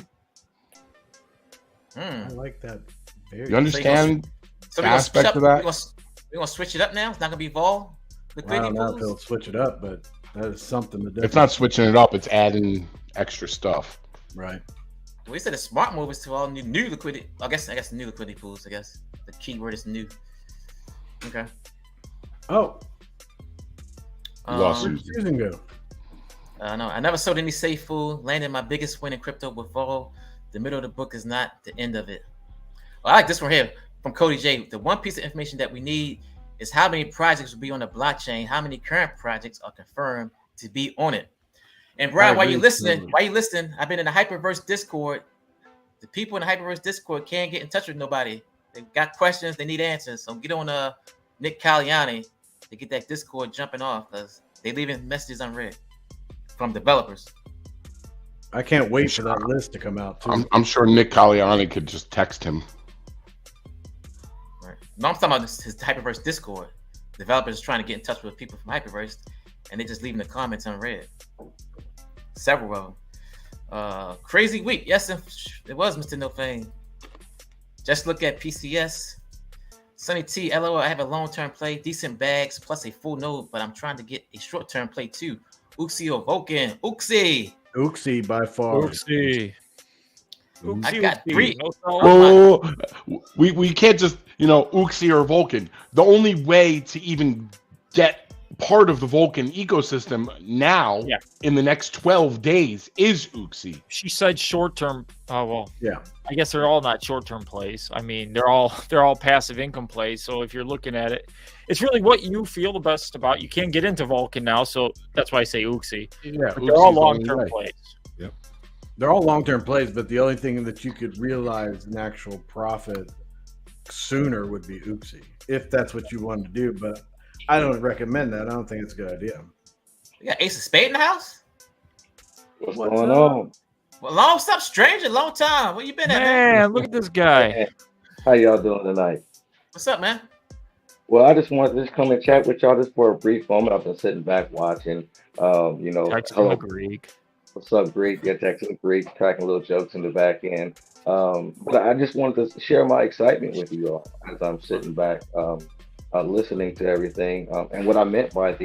I like that. Very You understand So the we're aspect of that? We're gonna switch it up now. It's not gonna be vol I liquidity don't know if pools. they'll switch it up, but that is something to do. It's not switching it up. It's adding extra stuff. right. We said the smart move is to all new liquidity. I guess new liquidity pools. I guess the key word is new. Okay. Oh, Lost Um, where'd Susan go? No, I never sold any Seifu. Landed my biggest win in crypto with vol. The middle of the book is not the end of it. Well, I like this one here from Cody J. The one piece of information that we need is how many projects will be on the blockchain, how many current projects are confirmed to be on it. And Brian, I while you agree, listening, I've been in the Hyperverse Discord. The people in the Hyperverse Discord can't get in touch with nobody. They got questions, they need answers. So get on Nick Caliani to get that Discord jumping off because they leaving messages unread from developers. I can't wait for that list to come out too. I'm sure Nick Caliani could just text him. Right. No, I'm talking about his Hyperverse Discord. Developers trying to get in touch with people from Hyperverse, and they just leaving the comments unread. Several of them. Crazy week. Yes, it was, Mr. No Fame. Just look at PCS. Sunny T, LOL, I have a long-term play, decent bags, plus a full node, but I'm trying to get a short-term play too. Uxie or Vulcan. Uxie. Uxie by far. Oopsie. I got three. No sell. Oh, we can't just, Uxie or Vulcan. The only way to even get part of the Vulcan ecosystem now in the next 12 days is Uxie. She said short term. Oh well. Yeah. I guess they're all not short term plays. I mean, they're all passive income plays. So if you're looking at it, it's really what you feel the best about. You can't get into Vulcan now, so that's why I say Uxie. Yeah, But they're all Uxie's the only long term way. plays. They're all long-term plays, but the only thing that you could realize an actual profit sooner would be Uxie, if that's what you wanted to do. But I don't recommend that. I don't think it's a good idea. You got Ace of Spade in the house? What's What's going up? on? Well, what's up, stranger? Long time. Where you been at, man? Man, look at this guy. Hey, how y'all doing tonight? What's up, man? Well, I just wanted to just come and chat with y'all just for a brief moment. I've been sitting back watching. Text Hello. Greek. What's up, Greek? Yeah, texting Greek, cracking little jokes in the back end. But I just wanted to share my excitement with you all as I'm sitting back, listening to everything. And what I meant by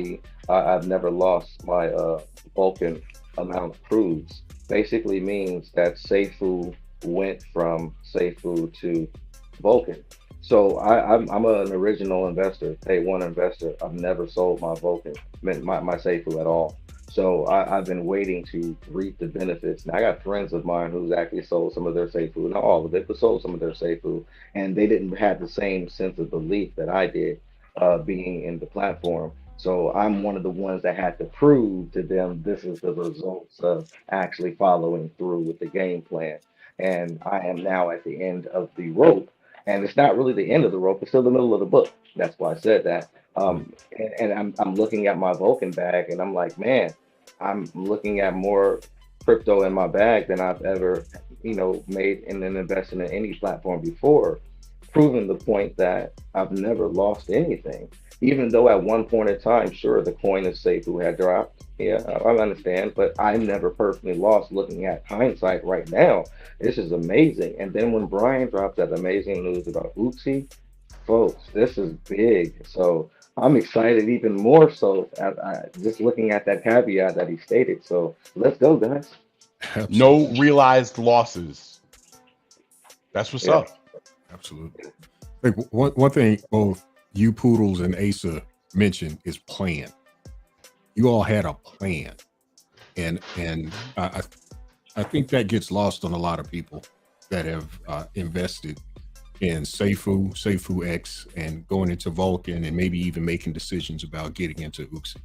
I've never lost my Vulcan amount of proofs basically means that Seifu went from Seifu to Vulcan. So I'm an original investor, day one investor. I've never sold my Vulcan, my Seifu at all. So I've been waiting to reap the benefits. Now I got friends of mine who's actually sold some of their Seifu, not all of it, but sold some of their Seifu, and they didn't have the same sense of belief that I did, being in the platform. So I'm one of the ones that had to prove to them this is the results of actually following through with the game plan. And I am now at the end of the rope. And it's not really the end of the rope, it's still the middle of the book. That's why I said that. And I'm looking at my Vulcan bag and I'm like, man, I'm looking at more crypto in my bag than I've ever, made in an investment in any platform before, proving the point that I've never lost anything. Even though at one point in time, sure, the coin of Seifu had dropped. Yeah, I understand, but I never personally lost. Looking at hindsight right now, this is amazing. And then when Brian dropped that amazing news about Uxie, folks, this is big. So I'm excited even more so just looking at that caveat that he stated. So let's go, guys. Absolutely. No realized losses. That's what's up. Absolutely. Like one thing both you Poodles and Asa mentioned is plan. You all had a plan, and I think that gets lost on a lot of people that have invested in Seifu X, and going into Vulcan, and maybe even making decisions about getting into Uxie.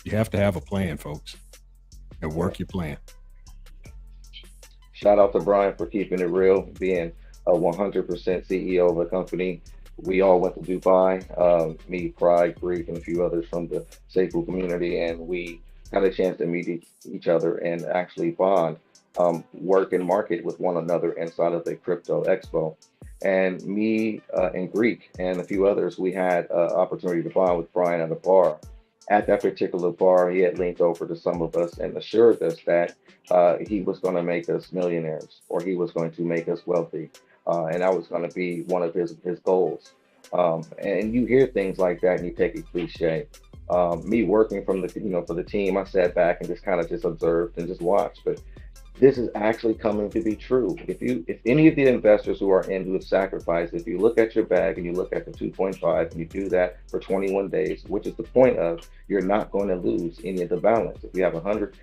You have to have a plan, folks, and work your plan. Shout out to Brian for keeping it real, being a 100% CEO of a company. We all went to Dubai, me, Pride, Greek, and a few others from the Seifu community, and we had a chance to meet each other and actually bond, work and market with one another inside of the crypto expo. And me and Greek and a few others, we had an opportunity to bond with Brian at a bar. At that particular bar, he had leaned over to some of us and assured us that he was going to make us millionaires, or he was going to make us wealthy. And that was going to be one of his goals. And you hear things like that and you take a cliche. Me working from the, for the team, I sat back and just kind of just observed and just watched. But this is actually coming to be true. If any of the investors who are in who have sacrificed, if you look at your bag and you look at the 2.5 and you do that for 21 days, which is the point of, you're not going to lose any of the balance. If you have 100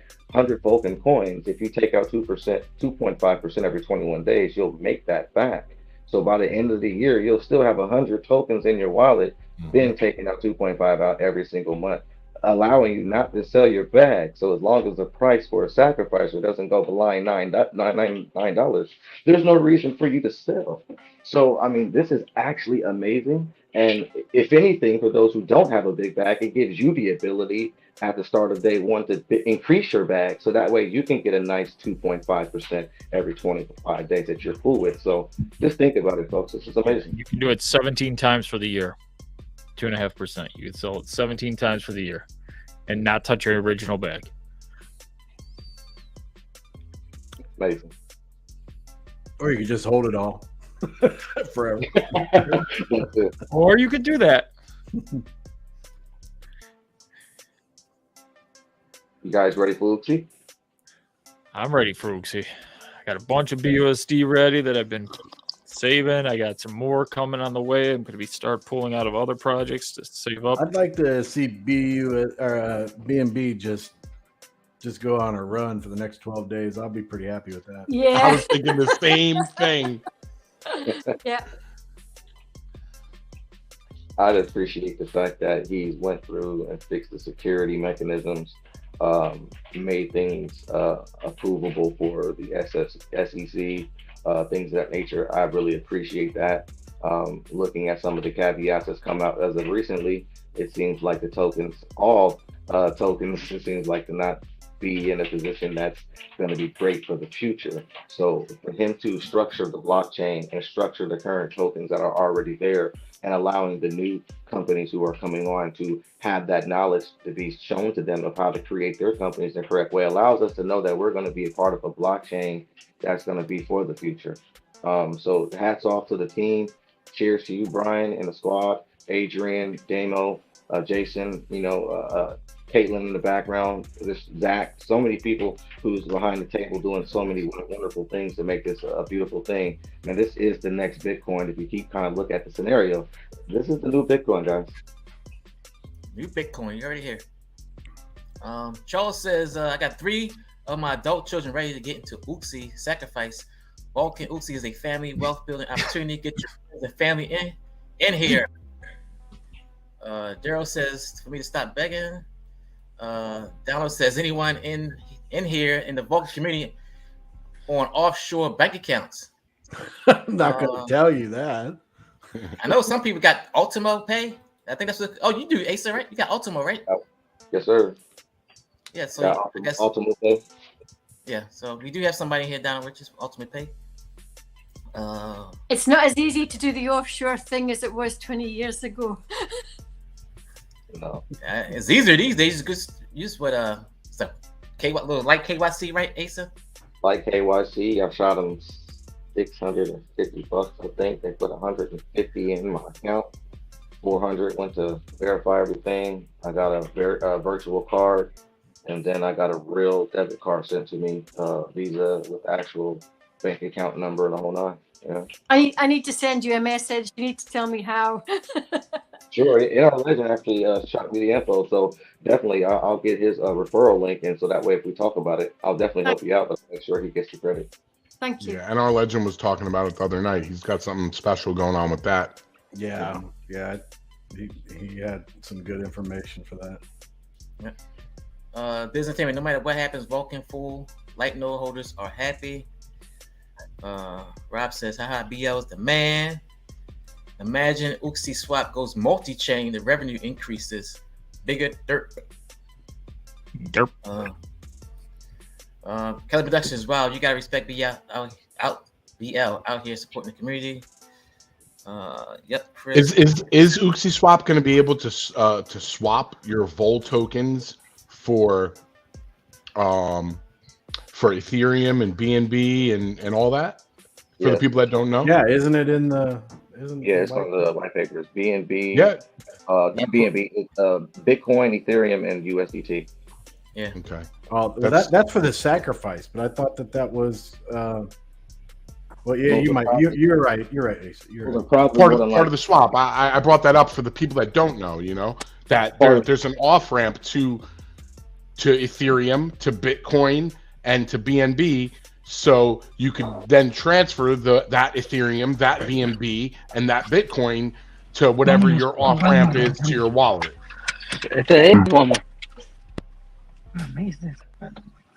Vulcan coins, if you take out 2%, 2.5% every 21 days, you'll make that back. So by the end of the year, you'll still have 100 tokens in your wallet, then taking out 2.5 out every single month, allowing you not to sell your bag. So as long as the price for a sacrificer doesn't go below $9, there's no reason for you to sell. So, I mean, this is actually amazing. And if anything, for those who don't have a big bag, it gives you the ability at the start of day one to increase your bag. So that way you can get a nice 2.5% every 25 days that you're cool with. So just think about it, folks. This is amazing. You can do it 17 times for the year. 2.5%. You can sell it 17 times for the year and not touch your original bag. Amazing. Or you could just hold it all forever. Or you could do that. You guys ready for Uxie? I'm ready for Uxie. I got a bunch of BUSD ready that I've been saving. I got some more coming on the way. I'm going to start pulling out of other projects to save up. I'd like to see BNB just go on a run for the next 12 days. I'll be pretty happy with that. Yeah. I was thinking the same thing. Yeah. I'd appreciate the fact that he's went through and fixed the security mechanisms, made things approvable for the SEC, things of that nature. I really appreciate that. Looking at some of the caveats that's come out as of recently, it seems like the tokens, all tokens, it seems like to not be in a position that's going to be great for the future. So for him to structure the blockchain and structure the current tokens that are already there, and allowing the new companies who are coming on to have that knowledge to be shown to them of how to create their companies the correct way, allows us to know that we're going to be a part of a blockchain that's going to be for the future. So hats off to the team. Cheers to you, Brian, and the squad, Adrian, Damo, Jason, Caitlin in the background, this Zach, so many people who's behind the table doing so many wonderful things to make this a beautiful thing. And this is the next Bitcoin. If you keep kind of look at the scenario, this is the new Bitcoin, guys. New Bitcoin, you already here. Charles says, I got 3 of my adult children ready to get into Uxie sacrifice. Vulcan Uxie is a family wealth building opportunity. Get your friends and family in here. Daryl says for me to stop begging. Donald says anyone in here in the Vulcan community on offshore bank accounts. I'm not going to tell you that. I know some people got Ultimo Pay. I think that's what. Oh, you do Asa, right? You got Ultimo, right? Yes, sir. Yeah. So I guess Ultimo Pay. Yeah. So we do have somebody here down which is Ultimate Pay. It's not as easy to do the offshore thing as it was 20 years ago. No. It's easier these days. Just use what it's a little light KYC, right, Asa? Like KYC, I've shot them $650. I think they put 150 in my account. 400 went to verify everything. I got a virtual card, and then I got a real debit card sent to me, Visa with actual bank account number and the whole nine. Yeah. I need to send you a message. You need to tell me how. Sure. Our legend actually shot me the info, so definitely I'll get his referral link, and so that way if we talk about it, I'll definitely help you out, but make sure he gets the credit. Thank you. Yeah, and our legend was talking about it the other night. He's got something special going on with that. Yeah. He had some good information for that. Yeah. Business team, no matter what happens, Vulcan full light node holders are happy. Rob says, haha, BL is the man. Imagine Uxie swap goes multi-chain, the revenue increases. Bigger derp. Kelly Productions, wow, you gotta respect BL out here supporting the community. Yep, Chris. Is Uxie swap going to be able to swap your Vol tokens for Ethereum and BNB and all that for the people that don't know? Yeah, isn't it in the? It's on the white papers. BNB. Yeah. BNB, Bitcoin, Ethereum, and USDT. Yeah. Okay. Oh, that's for the sacrifice, but I thought that was. Well, yeah, you might. You're right. You're right, Ace. You're right. Part of the swap. I brought that up for the people that don't know. You know that there's an off ramp to Ethereum, to Bitcoin, and to BNB, so you could then transfer that Ethereum, that BNB, and that Bitcoin to whatever your off ramp is to your wallet.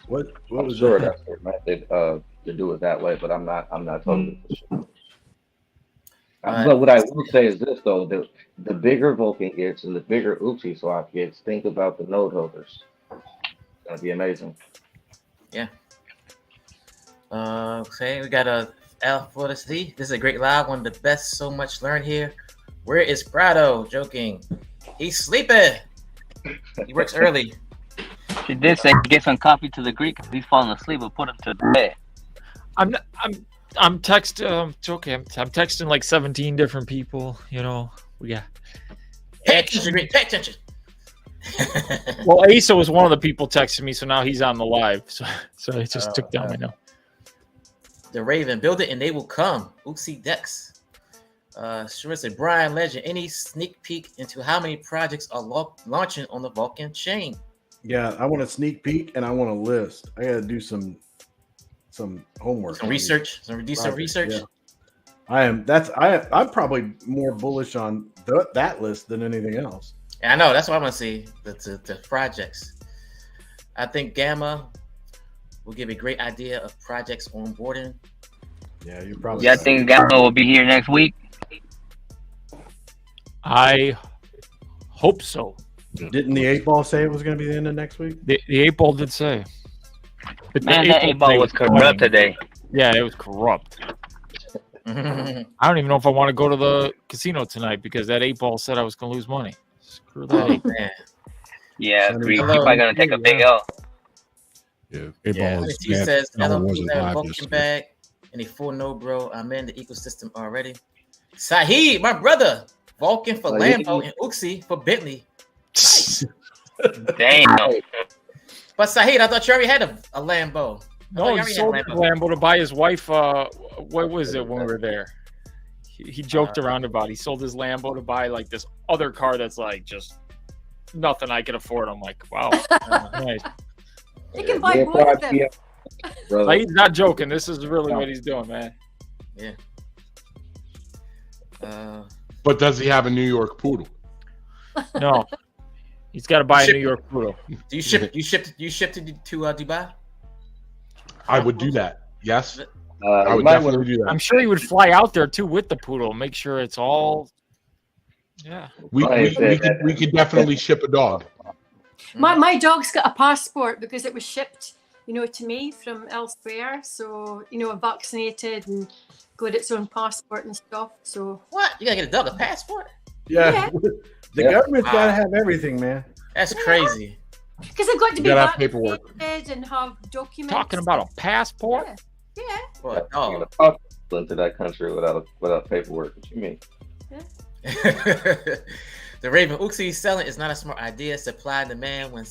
What was sure that? that's their method to do it that way, but I'm not totally sure. But what I will say is this though: the bigger Vulcan gets and the bigger Uxie swap gets, think about the node holders. It's gonna be amazing. Yeah. Okay, we got a L for the C. This is a great live, one of the best. So much learned here. Where is Prado? Joking. He's sleeping. He works early. She did say get some coffee to the Greek because he's falling asleep, but put him to bed. I'm texting. It's okay. I'm texting like 17 different people. You know, yeah. Pay attention, Greek. Pay attention. Well, Asa was one of the people texting me, so now he's on the live. So it just took down my note. The Raven, build it and they will come. Uxie Dex. Sure said Brian Legend. Any sneak peek into how many projects are launching on the Vulcan chain? Yeah, I want a sneak peek and I want a list. I got to do some homework, some research, some research. Yeah. I'm probably more bullish on that list than anything else. Yeah, I know. That's what I'm gonna see. The projects. I think Gamma will give a great idea of projects onboarding. Yeah, you probably. Yeah, I think Gamma will be here next week. I hope so. Didn't the 8-ball say it was going to be the end of next week? The 8-ball did say. But man, that 8-ball was corrupt today. Yeah, it was corrupt. I don't even know if I want to go to the casino tonight because that 8-ball said I was going to lose money. Screw that 8-ball. Yeah, you're probably going to take a big L. Yeah, 8-ball is He says, no, LLP have a Vulcan bag and a full no, bro. I'm in the ecosystem already. Sahid, my brother. Vulcan for Lambo and Uxie for Bentley. Nice. Damn. But Saeed, I thought you already had a Lambo. No, he sold the Lambo to buy his wife. What was it when we were there? He joked around about it. He sold his Lambo to buy like this other car that's like just nothing I can afford. I'm like, wow. Nice. You can buy both of them. Like, he's not joking. This is really what he's doing, man. Yeah. But does he have a New York poodle? No. He's got to buy a New York poodle. Do you ship? You shipped to Dubai? I would do that. Yes. I would definitely do that. I'm sure he would fly out there too with the poodle, make sure it's all. Yeah. We could definitely ship a dog. My dog's got a passport because it was shipped, to me from elsewhere. So, vaccinated and got its own passport and stuff. So what? You gotta get a dog a passport? Yeah. The government's gotta have everything, man. That's crazy. Because they've got to be have paperwork and have documents. Talking about a passport? Yeah. What? Into that country without paperwork. What you mean? The Raven Uxie selling is not a smart idea. Supply and demand. When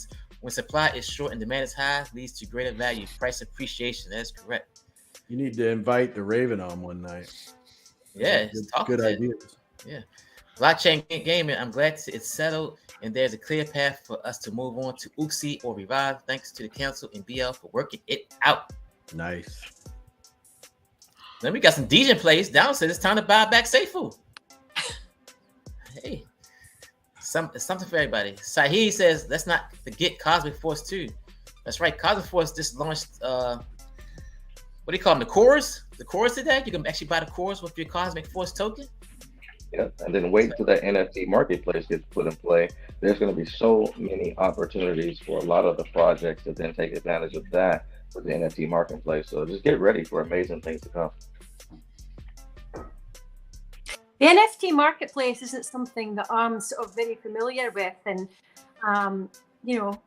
supply is short and demand is high, leads to greater value. Price appreciation. That's correct. You need to invite the Raven on one night. Yeah, good ideas. Yeah. Blockchain gaming, I'm glad it's settled and there's a clear path for us to move on to Uxie or Revive. Thanks to the council and BL for working it out. Nice. Then we got some DJ plays. Down said it's time to buy back Seifu. Hey, something for everybody. Saeed says let's not forget Cosmic Force 2. That's right. Cosmic Force just launched what do you call them? The cores? The cores today? You can actually buy the cores with your Cosmic Force token. Yeah, and then wait till that NFT marketplace gets put in play. There's going to be so many opportunities for a lot of the projects to then take advantage of that with the NFT marketplace. So just get ready for amazing things to come. The NFT marketplace isn't something that I'm sort of very familiar with, and you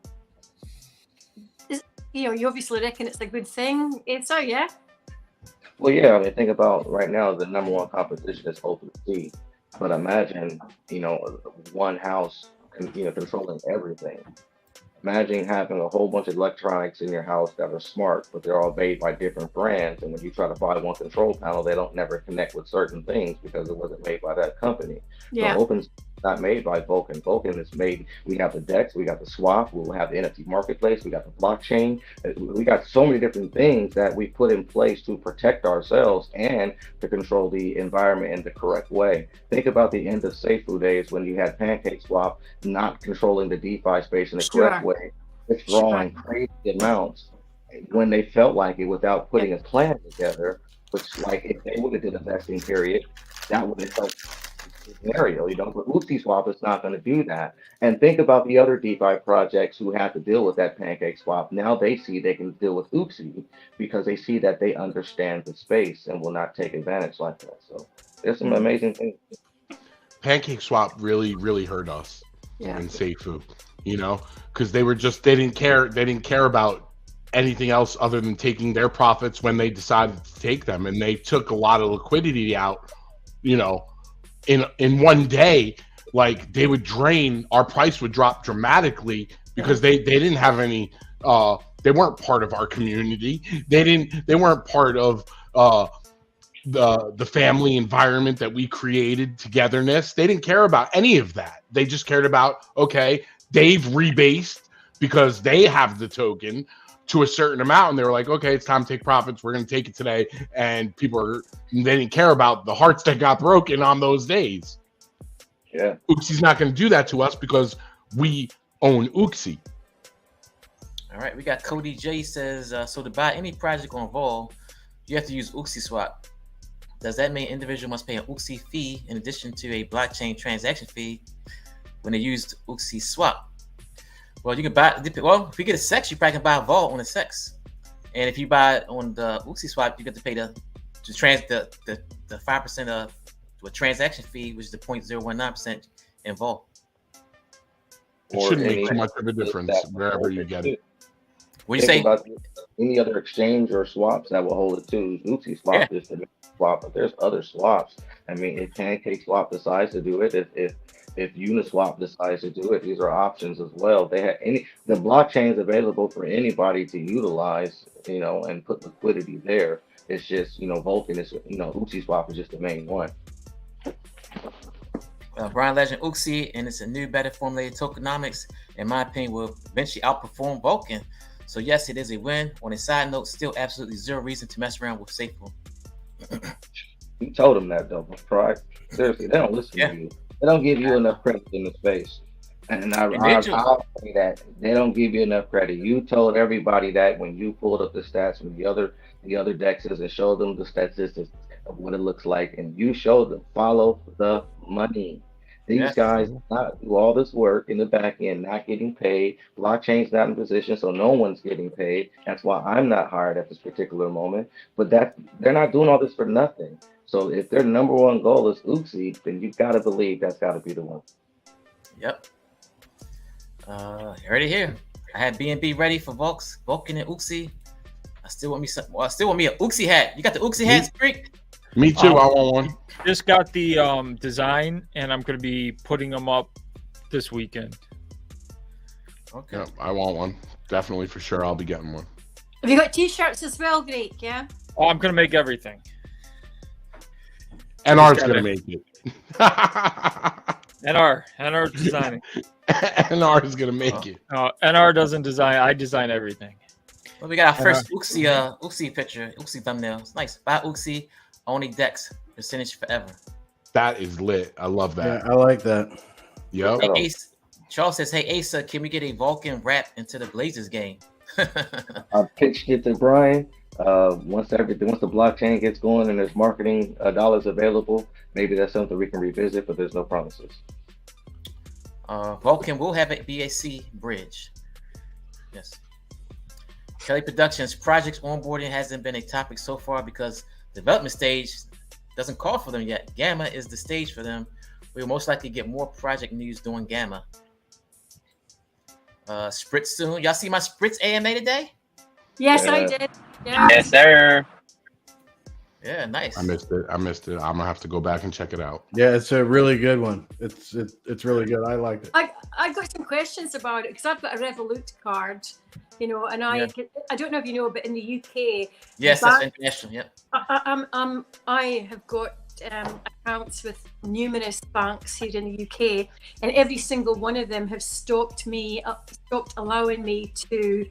obviously reckon it's a good thing. So yeah. Well, yeah, I mean, think about right now, the number one competition is OpenSea. But imagine, one house, controlling everything. Imagine having a whole bunch of electronics in your house that are smart, but they're all made by different brands. And when you try to buy one control panel, they don't never connect with certain things because it wasn't made by that company. Yeah. So OpenSea is not made by Vulcan. Vulcan is made, we have the DEX, we got the swap, we'll have the NFT marketplace, we got the blockchain. We got so many different things that we put in place to protect ourselves and to control the environment in the correct way. Think about the end of Seifu days when you had Pancake Swap not controlling the DeFi space in the correct way, withdrawing crazy amounts when they felt like it without putting a plan together, which, like, if they would have did a vesting period, that would have helped the scenario, but Uxie Swap is not going to do that. And think about the other DeFi projects who have to deal with that Pancake Swap. Now they see they can deal with Uxie because they see that they understand the space and will not take advantage like that. So there's some amazing things. Pancake Swap really, really hurt us in Seifu, because they didn't care about anything else other than taking their profits when they decided to take them, and they took a lot of liquidity out, in one day. Like, they would drain, our price would drop dramatically because they didn't have any they weren't part of our community. They weren't part of the family environment that we created, togetherness. They didn't care about any of that. They just cared about, okay, they've rebased because they have the token to a certain amount, and they were like, okay, it's time to take profits, we're going to take it today. And they didn't care about the hearts that got broken on those days. Yeah, Uxie's not going to do that to us because we own Uxie. All right, we got Cody J says, so to buy any project on Vol, you have to use Uxie Swap. Does that mean individual must pay an Uxie fee in addition to a blockchain transaction fee when they use Uxie Swap? Well, you can buy. Well, if you get a SEX, you probably can buy a Vol on a SEX, and if you buy it on the Uxie Swap, you get to pay the 5% of a transaction fee, which is the 0.019% in Vol. It shouldn't make too much of a difference wherever you get it. What do you say? About any other exchange or swaps that will hold it too. Uxie Swap is the Swap, but there's other swaps. I mean, if Pancake Swap decides to do it, if Uniswap decides to do it, these are options as well. They have the blockchain is available for anybody to utilize, and put liquidity there. It's just, Vulcan is, Uxie Swap is just the main one. Brian Legend Uxie, and it's a new, better formulated tokenomics, in my opinion, will eventually outperform Vulcan. So yes, it is a win. On a side note, still absolutely zero reason to mess around with Seifu. You told them that though, right? Seriously, they don't listen to you. They don't give you enough credit in the space. And I'll say that they don't give you enough credit. You told everybody that when you pulled up the stats from the other dexes and showed them the statistics of what it looks like, and you showed them follow the money. These guys not do all this work in the back end, not getting paid. Blockchain's not in position, so no one's getting paid. That's why I'm not hired at this particular moment. But they're not doing all this for nothing. So if their number one goal is Uxie, then you've got to believe that's got to be the one. Yep. Already here. I had BNB ready for Vulcan and Uxie. I still want me a Uxie hat. You got the Uxie hats, Greek? Me too. I want one. Just got the design, and I'm going to be putting them up this weekend. Okay. Yeah, I want one. Definitely, for sure. I'll be getting one. Have you got t-shirts as well, Greek? Yeah. Oh, I'm going to make everything. NR's going to make it. NR designing. NR is going to make it. NR doesn't design. I design everything. Well, we got our first Uxie picture, Uxie thumbnail. It's nice. Buy Uxie, only Dex, percentage forever. That is lit. I love that. Yeah, I like that. Yep. Hey, Ace, Charles says, "Hey Asa, can we get a Vulcan wrap into the Blazers game?" I pitched it to Brian. Once the blockchain gets going and there's marketing dollars available, maybe that's something we can revisit, but there's no promises. Vulcan will have a BAC bridge. Yes. Kelly Productions projects onboarding hasn't been a topic so far because development stage doesn't call for them yet. Gamma is the stage for them. We will most likely get more project news during Gamma. Spritz soon. Y'all see my Spritz AMA today? Yes, I did. Yeah. Yes, sir. Yeah, nice. I missed it. I'm gonna have to go back and check it out. Yeah, it's a really good one. It's really good. I liked it. I got some questions about it because I've got a Revolut card, and I don't know if you know, but in the UK, yes, that's international. Yep. I have got accounts with numerous banks here in the UK, and every single one of them have stopped allowing me to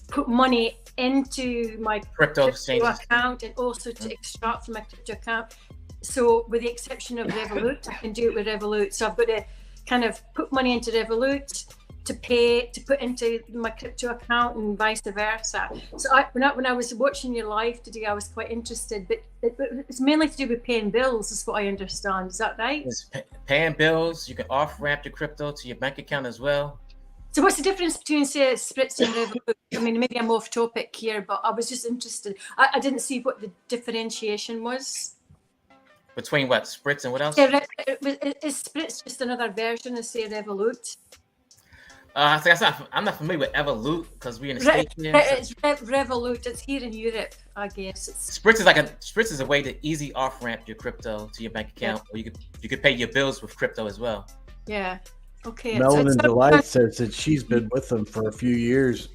put money into my crypto account and also to extract from my crypto account. So with the exception of Revolut, I can do it with Revolut. So I've got to kind of put money into Revolut to put into my crypto account and vice versa. So when I was watching your live today, I was quite interested, but it's mainly to do with paying bills, is what I understand. Is that right? It's paying bills. You can off-ramp your crypto to your bank account as well. So what's the difference between, say, Spritz and Revolut? I mean, maybe I'm off topic here, but I was just interested. I didn't see what the differentiation was. Between what? Spritz and what else? Yeah, is Spritz just another version of, say, Revolut? I'm not familiar with Evolut because we're in the States. It's Revolut. It's here in Europe, I guess. Spritz is a way to easy off-ramp your crypto to your bank account, or you could pay your bills with crypto as well. Yeah. Okay. Melanin Delight says that she's been with them for a few years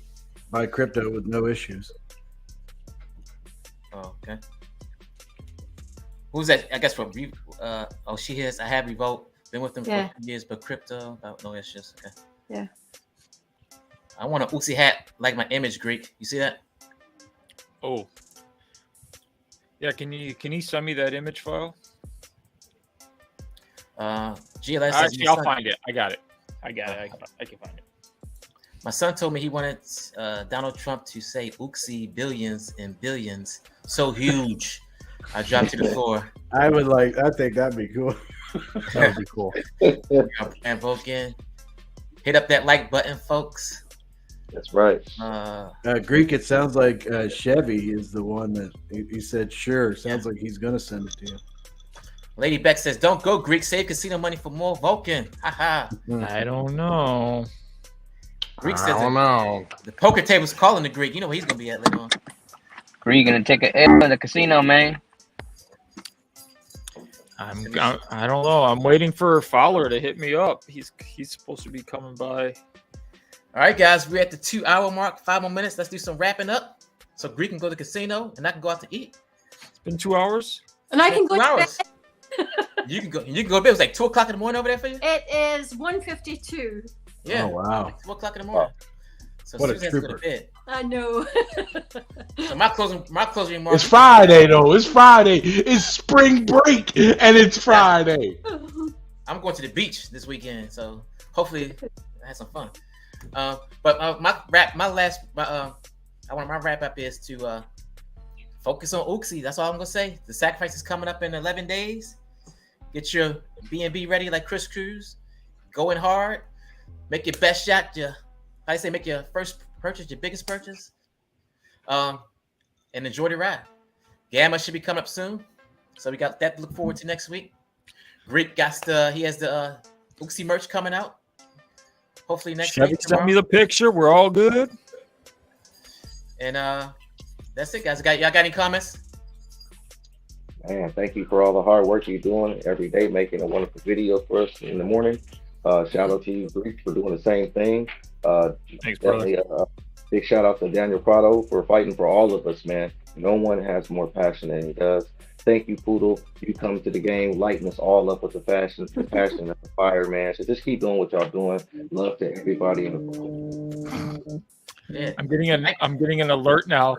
by crypto with no issues. Oh, okay. Who's that? I guess from she is. I have Revolt. Been with them for a few years, but crypto about no issues. Okay. Yeah. I want an Uxie hat like my image, Greek. You see that? Oh. Yeah. Can you send me that image file? GLS. Actually, I'll find it. I got it. I can find it. My son told me he wanted Donald Trump to say Uxie billions and billions. So huge. I dropped to the floor. I think that'd be cool. That would be cool. And Vulcan. Hit up that like button, folks. That's right. Greek, it sounds like Chevy is the one that he said, sure. Sounds like he's going to send it to you. Lady Beck says, don't go, Greek. Save casino money for more Vulcan. Haha. I don't know. Greek says, I don't know. The poker table's calling the Greek. You know where he's going to be at later on. Greek going to take an L in the casino, man. I don't know. I'm waiting for Fowler to hit me up. He's supposed to be coming by. All right, guys, we're at the 2 hour mark. 5 more minutes. Let's do some wrapping up. So Greek can go to the casino, and I can go out to eat. It's been 2 hours. And I can go 2 to hours. bed. You can go to bed. It was like 2 o'clock in the morning over there for you. It is 1:52. Yeah. Oh, wow. Like 2 o'clock in the morning. So What a Susan has to go to trooper. bed. I know. So my closing remarks. It's Friday though. It's Friday. It's spring break, and it's Friday. I'm going to the beach this weekend, so hopefully I have some fun. But my wrap up is to focus on Uxie. That's all I'm gonna say. The sacrifice is coming up in 11 days. Get your BNB ready like Chris Cruz. Going hard. Make your best shot. Make your first purchase, your biggest purchase. And enjoy the ride. Gamma should be coming up soon, so we got that to look forward to next week. Greek has the Uxie merch coming out. Hopefully next week. Send me the picture. We're all good. And that's it, guys. Y'all got any comments? Man, thank you for all the hard work you're doing every day, making a wonderful video for us in the morning. Shout out to you, Greek, for doing the same thing. Thanks, brother. Big shout out to Daniel Prado for fighting for all of us, man. No one has more passion than he does. Thank you, Poodle. You come to the game, lighting us all up with the passion and the fire, man. So just keep doing what y'all doing. Love to everybody in the room. Yeah. I'm getting an alert now.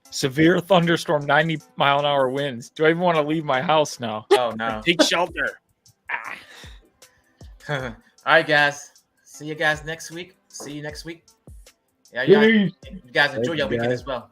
Severe thunderstorm, 90-mile-an-hour winds. Do I even want to leave my house now? Oh no. Take shelter. All right, guys. See you guys next week. Yeah, you guys enjoy your weekend as well.